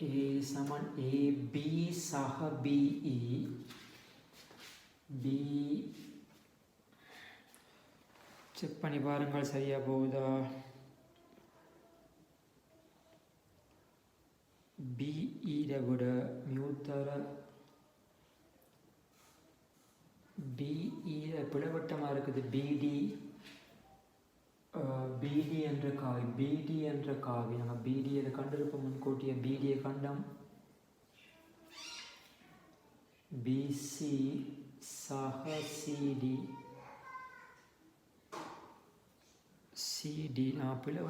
ஏ சமன் ஏ பி சக பிஇ பி. செக் பண்ணி பாருங்கள் சரியா போகுதா? பிஇட விட மியூ தர பிஇட பிளவட்டமாக இருக்குது. பிடி பிடி என்ற காவி பிடி என்ற காவி நாங்கள் பிடியை கண்டிருப்போம் முன்கூட்டிய பிடியை கண்டம். பிசி சக சிடி சிடி. நான் பிள்ளை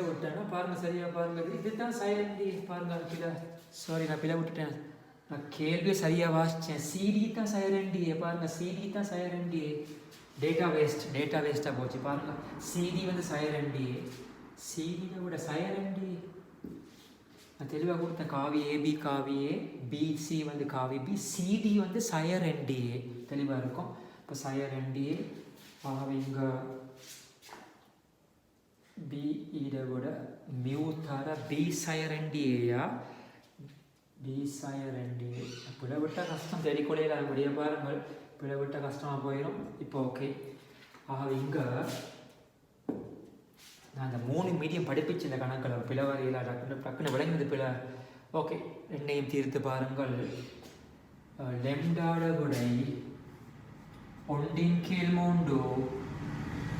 விட்டேன்னா பாருங்கள் சரியா பாருங்கள். இதுதான் சைலண்டி பாருங்கள். பிள்ளை சாரி நான் பிள்ளை விட்டுட்டேன். நான் கேள்வி சரியாக வாசித்தேன். சிடி தான் சைலண்டியே பாருங்கள். சிடி தான் சைலண்டியே. டேட்டா வேஸ்ட்டாக போச்சு பாருங்கள். சிடி வந்து சைலண்டியே. சிடியை விட சைலண்டியே நான் தெளிவாக கொடுத்தேன். காவி ஏபி காவி ஏ பிசி வந்து காவி பி சிடி வந்து சயர் என்டிஏ தெளிவாக இருக்கும். இப்போ சயர் என்டிஏ. ஆகவே இங்கே பிஇட விட மியூ தர பி சயர் என்டிஏயா பி சயர் என்டிஏ. பிள்ளை விட்டால் கஷ்டம் தெளிக்கொலையில் அதுபடியே பாருங்கள். பிள்ளை விட்டால் கஷ்டமாக போயிடும். இப்போ ஓகே. ஆகவே இங்கே நான் அந்த 3 மீடியம் படிப்பிச்சு இந்த கணக்கில் பிள்ளை வரையில் டக்குன்னு விளங்குது பிள்ளை. ஓகே. 2ஐயும் தீர்த்து பாருங்கள். லெம்டாட விடை 1/3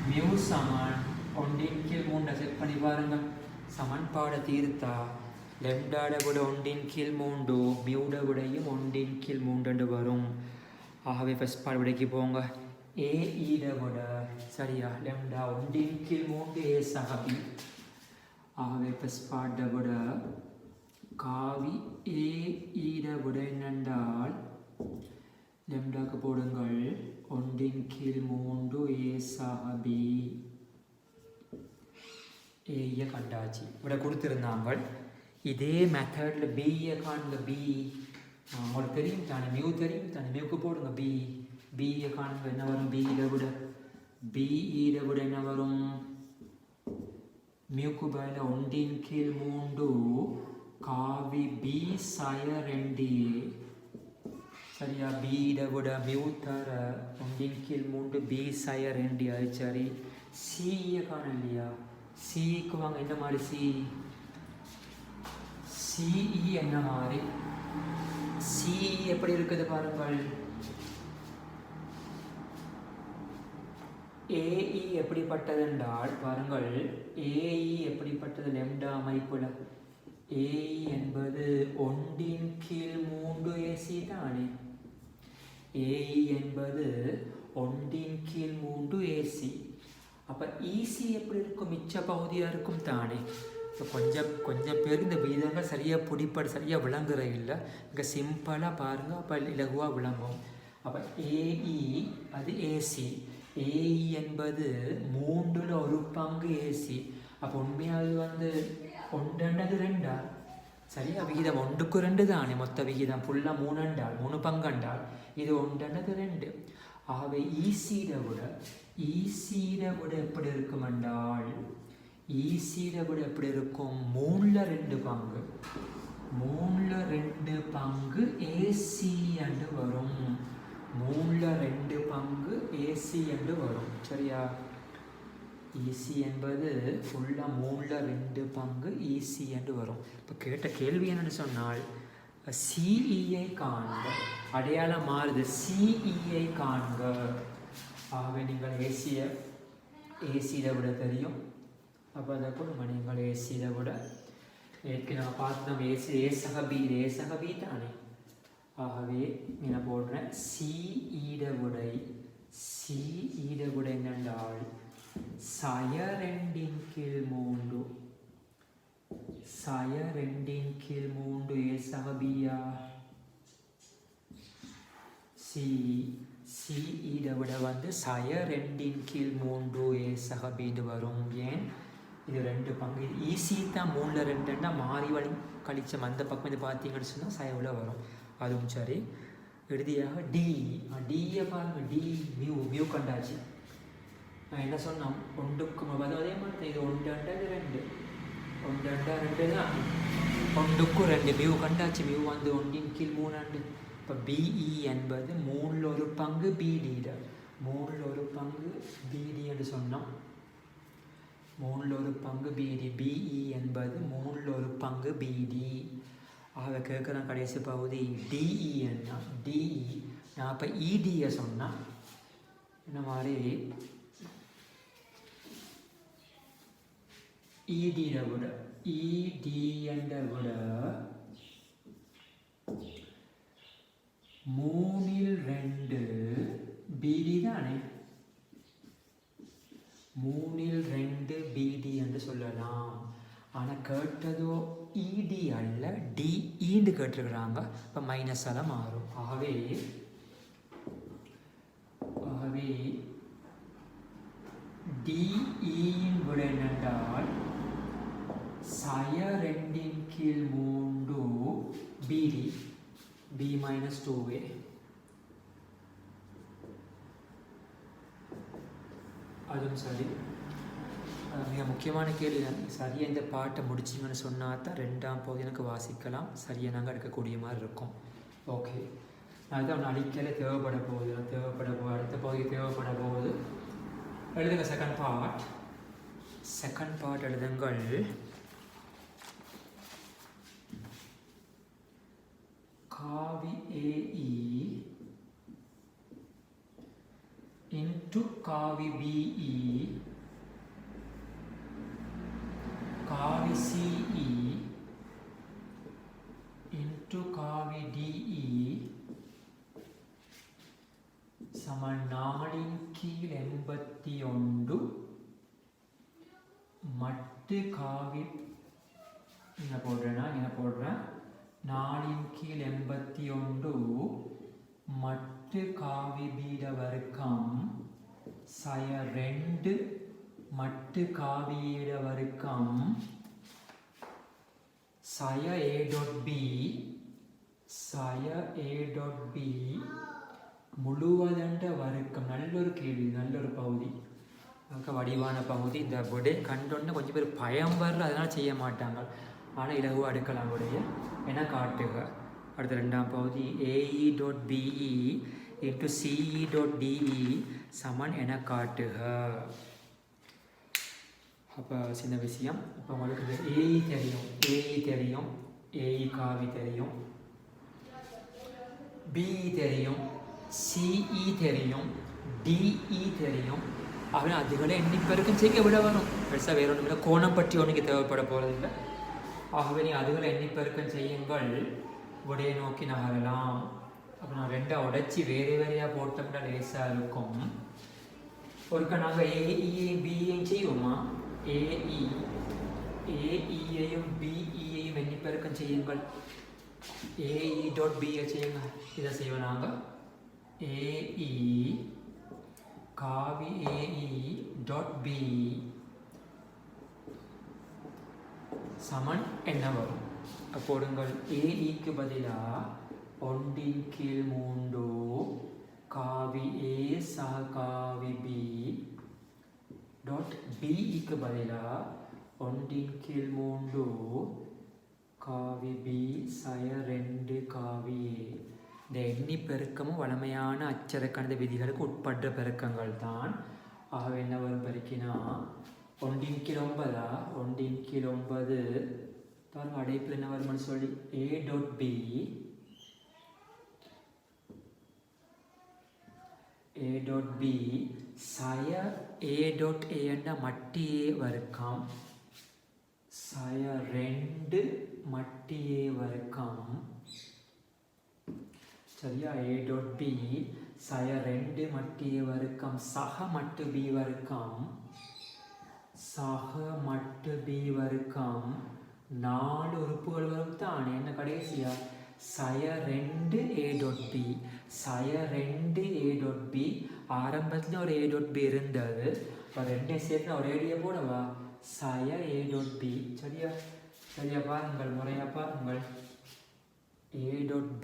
மியூ சமன் 1/3 செக் பண்ணி பாருங்கள். சமன்பாடை தீர்த்தா லெம்டாட விட 1/3 மியூட விடையும் 1/3 வரும். ஆகவே ஃபஸ்ட் பாட விடைக்கு போங்க. ஏ ஈட விட சரியா? லெம்டா 1/3 ஏ சக பி. ஆகவே ஃபஸ்ட் பாட விட காவி ஏ ஈட விட என்னென்றால் லெம்டாக்கு போடுங்கள் 1/3 ஏ சக பி. ஏயை கண்டாச்சு. விட கொடுத்துருந்தாங்க. இதே மெத்தடில் பியை காணுங்க. பி உங்களுக்கு தெரியும் தானே, மியூ தெரியும் தானே. மியூக்கு போடுங்க பி. பியை காணுங்க. என்ன வரும்? பிஇட விட பிஇட விட என்ன வரும்? மியூக்கு பதில் 1/3 காவி பி சய 2ஏ. சரியா? பிஇட விட மியூ தர 1/3 பி சய 2. அது சரி. சியை காண இல்லையா? சிக்கு வாங்க. என்ன மாதிரி சி? சிஇ என்ன மாதிரி? சி எப்படி இருக்குது பாருங்கள். ஏஇ எப்படிப்பட்டது என்றால் பாருங்கள். ஏஇ எப்படிப்பட்டது? லெம்டா அமைப்புல ஏஇ என்பது 1/3 ஏசி தானே. ஏஇ என்பது 1/3 ஏசி. அப்போ ஈசி எப்படி இருக்கும்? மிச்ச பகுதியாக இருக்கும் தானே. இப்போ கொஞ்சம் பேர் இந்த விகிதங்கள் சரியாக பிடிப்பட சரியாக விளங்குற இல்லை. இங்கே சிம்பிளாக பாருங்கள். அப்போ இலகுவாக விளங்கும். அப்போ ஏஇ அது ஏசி. ஏஇ என்பது 1/3 ஏசி. அப்போ உண்மையாக வந்து 1/2 சரியா? விகிதம் 1:2 தானே. மொத்த விகிதம் ஃபுல்லாக 3 பங்கண்டால் இது 1/2. ஆகவே ஈசியை விட எப்படி இருக்கும் என்றால் ஈசியை விட எப்படி இருக்கும்? 3/2 பங்கு. 3/2 பங்கு ஏசி என்று வரும். 3/2 பங்கு ஏசி என்று வரும். சரியா? ஈசி என்பது ஃபுல்லாக 3/2 பங்கு ஈசி என்று வரும். இப்போ கேட்ட கேள்வி என்னென்னு சொன்னால் சிஇயை காண்க. அடையாளம் மாறுது. சிஇயை காண்க. ஆகவே நீங்கள் ஏசியை விட தெரியும். அப்போ அதை கொடுங்க. நீங்கள் ஏசியை விட ஏற்கனவே பார்த்தோம். ஏசக பி தானே. ஆகவே நான் போடுறேன் சிஇட விடை என்னென்றால் சய 2/3. சய 2/3 ஏசக பியா. சிஇட விட வந்து சய 2/3 ஏசக பின்னு வரும். ஏன்? இது 2 பங்கு. இது ஈஸி தான். 3/2 மாறி வழி கழிச்சம் அந்த பக்கம் இது பார்த்தீங்கன்னு சொன்னால் சயவில் வரும். அதுவும் சரி. இறுதியாக டியை பாருங்க. டி மியூ கண்டாச்சு. நான் என்ன சொன்னோம்? 1க்கு அதே மாதிரி இது 1/2 1/2 தான். 1க்கு 2 மியூ கண்டாச்சு. மியூ வந்து 1/3. இப்போ பிஇ என்பது 3/1 பங்கு பிடி. 3/1 பங்கு பிடி என்று சொன்னோம். 3/1 பங்கு பிடி. பிஇ என்பது 3/1 பங்கு பிடி. ஆக கேட்குறேன் கடைசி பகுதி டிஇ என்ன? டிஇ நான் இப்போ இடியை சொன்னால் இந்த மாதிரி இடியை விட இடி என்ற விட 3/2 பிடி தானே. 3/2 பிடி என்று சொல்லலாம். ஆனால் கேட்டதோ இடி அல்ல, டிஇன்னு கேட்டிருக்கிறாங்க. இப்போ மைனஸால் மாறும். ஆகவே டிஇயின் விட என்னென்றால் சய 2/3 பிடி. B -2a. அதுவும் சரி. மிக முக்கியமான கேள்வி. சரியாக இந்த பாட்டை முடிச்சிங்கன்னு சொன்னால் தான் 2ஆம் பகுதி எனக்கு வாசிக்கலாம். சரியாக நாங்கள் எடுக்கக்கூடிய மாதிரி இருக்கும். ஓகே. அதுதான் ஒன்று அடிக்கலை தேவைப்பட போகுது. அடுத்த பகுதி தேவைப்பட போகுது. எழுதுங்க செகண்ட் பார்ட் எழுதுங்கள். காவி ஏஇ இன்டு காவி பிஇ காவி சிஇ இன்டு காவி டிஇ சமன் 4/81 மட்டு காவி. என்ன போடுறேன் 4/81 மட்டு காவி பீட வர்க்கம் சய 2 மட்டு காவியிட வர்க்கம் சய a dot b முழுவதண்ட வர்க்கம். நல்லொரு கேள்வி, நல்லொரு பகுதி, வடிவான பகுதி. இந்த விடை கண்டோன்னு கொஞ்சம் பேர் பயம் வர்ற, அதனால் செய்ய மாட்டாங்க. ஆனால் இலகுவாக அடுக்கலாம் விடைய என காட்டுக. அடுத்த 2ஆம் பகுதி AE dot BE into CE dot DE சமன் என காட்டுக. அப்போ சின்ன விஷயம். இப்போ உங்களுக்கு இந்த ஏஇ தெரியும், ஏஇ காவி தெரியும், பிஇ தெரியும், சிஇ தெரியும், டிஇ தெரியும். அப்படின்னா அதுகளை எண்ணிப்பெருக்கம் செய்ய விட வரும். பெருசாக வேற ஒன்றும் இல்லை. கோணம் பற்றி ஒன்றுக்கு தேவைப்பட போகிறதில்லை. ஆகவே நீ அதுகளை எண்ணிப்பெருக்கம் செய்யுங்கள். விடையை நோக்கி நகரலாம். அப்போ நான் 2ஆக உடைச்சி வேறையாக போட்டோம்னா லேசாக இருக்கும். ஒருக்கா நாங்கள் ஏஇயையும் பிஇயையும் செய்வோமா? ஏஇயையும் பிஇயையும் எண்ணிப்பெருக்கம் செய்யுங்கள். ஏஇ டாட் பிஐ செய்யுங்க. இதை செய்வோம் நாங்கள். AE காவி AE.B சமன் என்ன வரும்? போடுங்கள். AEக்கு பதிலாக 1/3 காவி A சக காவி B டாட் BEக்கு பதிலாக 1/3 காவி B சய 2 காவி A. இந்த எண்ணி பெருக்கமும் வழமையான அச்சர கணித விதிகளுக்கு உட்பட்ட பெருக்கங்கள் தான். ஆகவே என்ன வரும் பெருக்கினா 1/9 1/9 பாருங்க அடைப்பில் என்ன வரும்னு சொல்லி A.B A.B சய A.A என்ற மட்டி A வர்க்கம் சய 2 மட்டி A வர்க்கம் சரியா. A.B சய 2 மட்டி A வர்க்கம் சக மட்டு B வர்க்கம் சக மட்டு B வர்க்கம் 4 உறுப்புகள் வரும் தான். என்ன கடைசியா சய 2 A.B சய 2 A.B ஆரம்பத்தில் ஒரு A.B இருந்தது. இப்போ 2 சேர்த்து ஒரு ஏடியை போடவா சய A.B சரியா. சரியா பாருங்கள் முறையாக பாருங்கள். A.B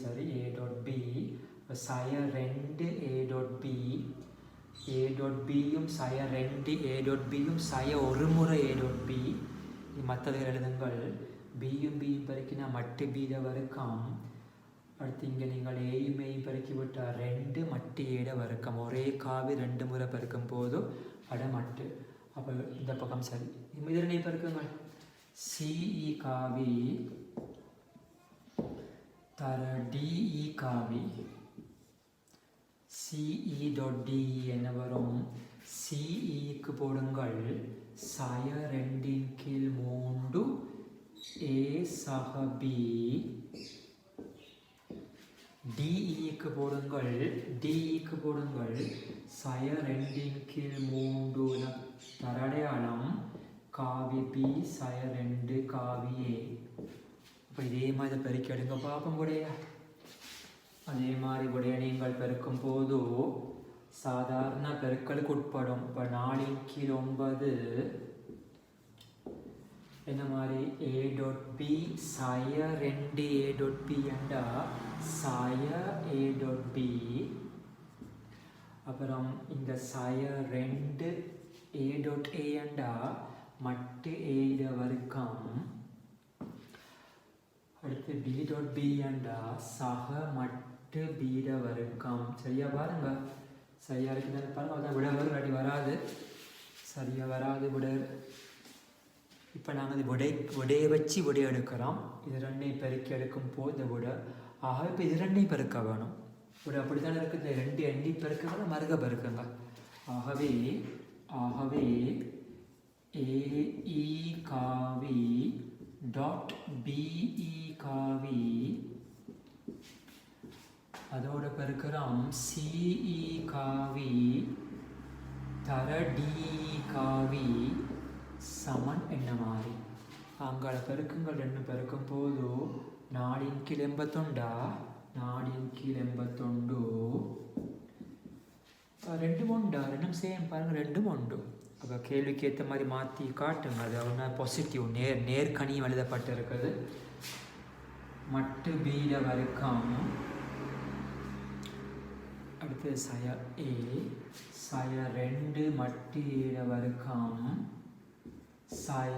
சரி A.B சய 2 A.B A.Bயும் சய 2 A.Bயும் சய ஒரு முறை A.B மற்றது எழுதுங்கள். பியும் பெருக்கினா மட்டு பீட வர்க்கம். அடுத்து இங்கே நீங்கள் ஏயும் பெருக்கிவிட்டால் 2 மட்டு ஏட வர்க்கம். ஒரே காவி 2 முறை பெருக்கும் போது அடமட்டு. அப்போ இந்த பக்கம் சரி. இதனை பெருக்குங்கள். CE காவி தர DE காவி CE.DE என்ன வரும்? CEக்கு போடுங்கள் சய 2/3 A சக B. DEக்கு போடுங்கள் சய 2/3 தரடையாளம் காவி B சய 2 காவி A. இப்போ இதே மாதிரி பெருக்கி எடுங்க பார்ப்போம் உடைய. அதே மாதிரி உடைய நீங்கள் பெருக்கும் போது சாதாரண பெருக்களுக்கு உட்படும். இப்போ 4/9 என்ன மாதிரி A.B சய 2 A.B என்றா சய A.B. அப்புறம் இந்த சய 2 A.A என்றா மட்டு A வர்க்கம். அடுத்து B.B என்றா சக மட்டு B வர்க்கம். சரியா பாருங்க. சரியா இருக்குதானே பாருங்க. அதான் விட வரும் அடி வராது. சரியா வராது விட. இப்போ நாங்கள் விடையை வச்சு விடை எடுக்கிறோம். இது 2ஐயும் பெருக்கி எடுக்கும் போது இந்த விட. ஆக இப்போ இது 2ஐயும் பெருக்க வேணும். விட அப்படி தானே இருக்குது. இந்த 2 எண்ணி பெருக்கங்க மருக பெருக்குங்க. ஆகவே AE காவி டாட் BE காவி அதோட பெருக்கிறோம் CE காவி தர DE காவி சமன் என்ன மாதிரி. அங்கால பெருக்குங்கள் 2 பெருக்கும் போது 4/89 4/89 2 உண்டு. 2 சேம் பாருங்க 2 உண்டு. அப்போ கேள்விக்கு ஏற்ற மாதிரி மாற்றி காட்டுங்க. அது ஒன்றா பாசிட்டிவ் நேர்கணியும் எழுதப்பட்டு இருக்குது. மட்டு பீட வர்க்கம். அடுத்து சய A சய 2 மட்டு ஏட வர்க்கம் சய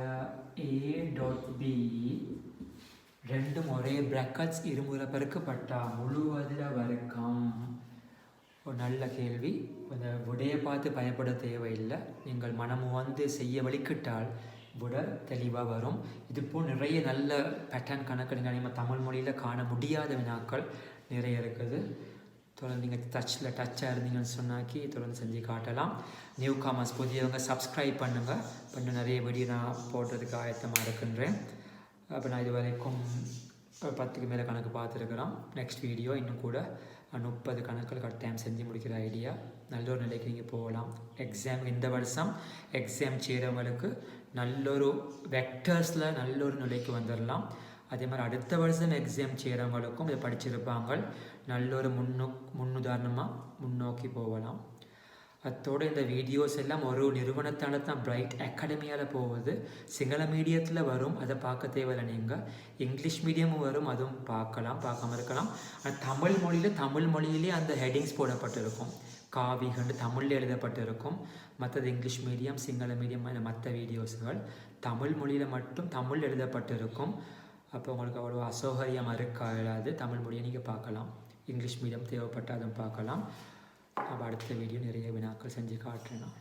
A.B 2 ஒரே பிராக்கெட்ஸ் இருமுறை பெருக்கப்பட்டா முழுவதில் வர்க்கம். ஒரு நல்ல கேள்வி. அந்த விடையை பார்த்து பயப்பட தேவையில்லை. நீங்கள் மனம் வந்து செய்ய வலிக்கிட்டால் விட தெளிவாக வரும். இதுபோல் நிறைய நல்ல பேட்டர்ன் கணக்கு நீங்கள் நம்ம தமிழ் மொழியில் காண முடியாத வினாக்கள் நிறைய இருக்குது. தொடர்ந்து நீங்கள் டச்சாக இருந்தீங்கன்னு சொன்னாக்கி தொடர்ந்து செஞ்சு காட்டலாம். நியூ காமர்ஸ் புதியவங்க சப்ஸ்கிரைப் பண்ணுங்கள். இன்னும் நிறைய வீடியோ நான் போடுறதுக்கு ஆயத்தமாக இருக்கின்றேன். அப்போ நான் இது வரைக்கும் 10க்கு மேலே கணக்கு பார்த்துருக்குறோம். நெக்ஸ்ட் வீடியோ இன்னும் கூட 30 கணக்கில் கட்டாயம் செஞ்சு முடிக்கிற ஐடியா. நல்ல ஒரு நிலைக்கு நீங்கள் போகலாம். எக்ஸாம் இந்த வருஷம் எக்ஸாம் செய்கிறவங்களுக்கு நல்லொரு வெக்டர்ஸில் நல்ல ஒரு நிலைக்கு வந்துடலாம். அதே மாதிரி அடுத்த வருஷம் எக்ஸாம் செய்கிறவங்களுக்கும் இதை படிச்சிருப்பாங்க. நல்ல ஒரு முன்னுதாரணமாக முன்னோக்கி போகலாம். அத்தோடு இந்த வீடியோஸ் எல்லாம் ஒரு நிறுவனத்தால் தான் பிரைட் அகாடமியால் போகுது. சிங்கள மீடியத்தில் வரும், அதை பார்க்க தேவையில்லை. நீங்கள் இங்கிலீஷ் மீடியமும் வரும், அதுவும் பார்க்காம இருக்கலாம். ஆனால் தமிழ் மொழியிலே அந்த ஹெட்டிங்ஸ் போடப்பட்டிருக்கும். காவிகண்டு தமிழில் எழுதப்பட்டிருக்கும். மற்றது இங்கிலீஷ் மீடியம், சிங்கள மீடியம், மற்ற வீடியோஸுகள் தமிழ் மொழியில் மட்டும் தமிழ் எழுதப்பட்டிருக்கும். அப்போ உங்களுக்கு அவ்வளோ அசௌகரியமாக இருக்காது. தமிழ் மொழியை நீங்கள் பார்க்கலாம். இங்கிலீஷ் மீடியம் தேவைப்பட்டால் அதுவும் பார்க்கலாம். அப்போ அடுத்த வீடியோ நிறைய வினாக்கள் செஞ்சு காட்டுறேன் நான்.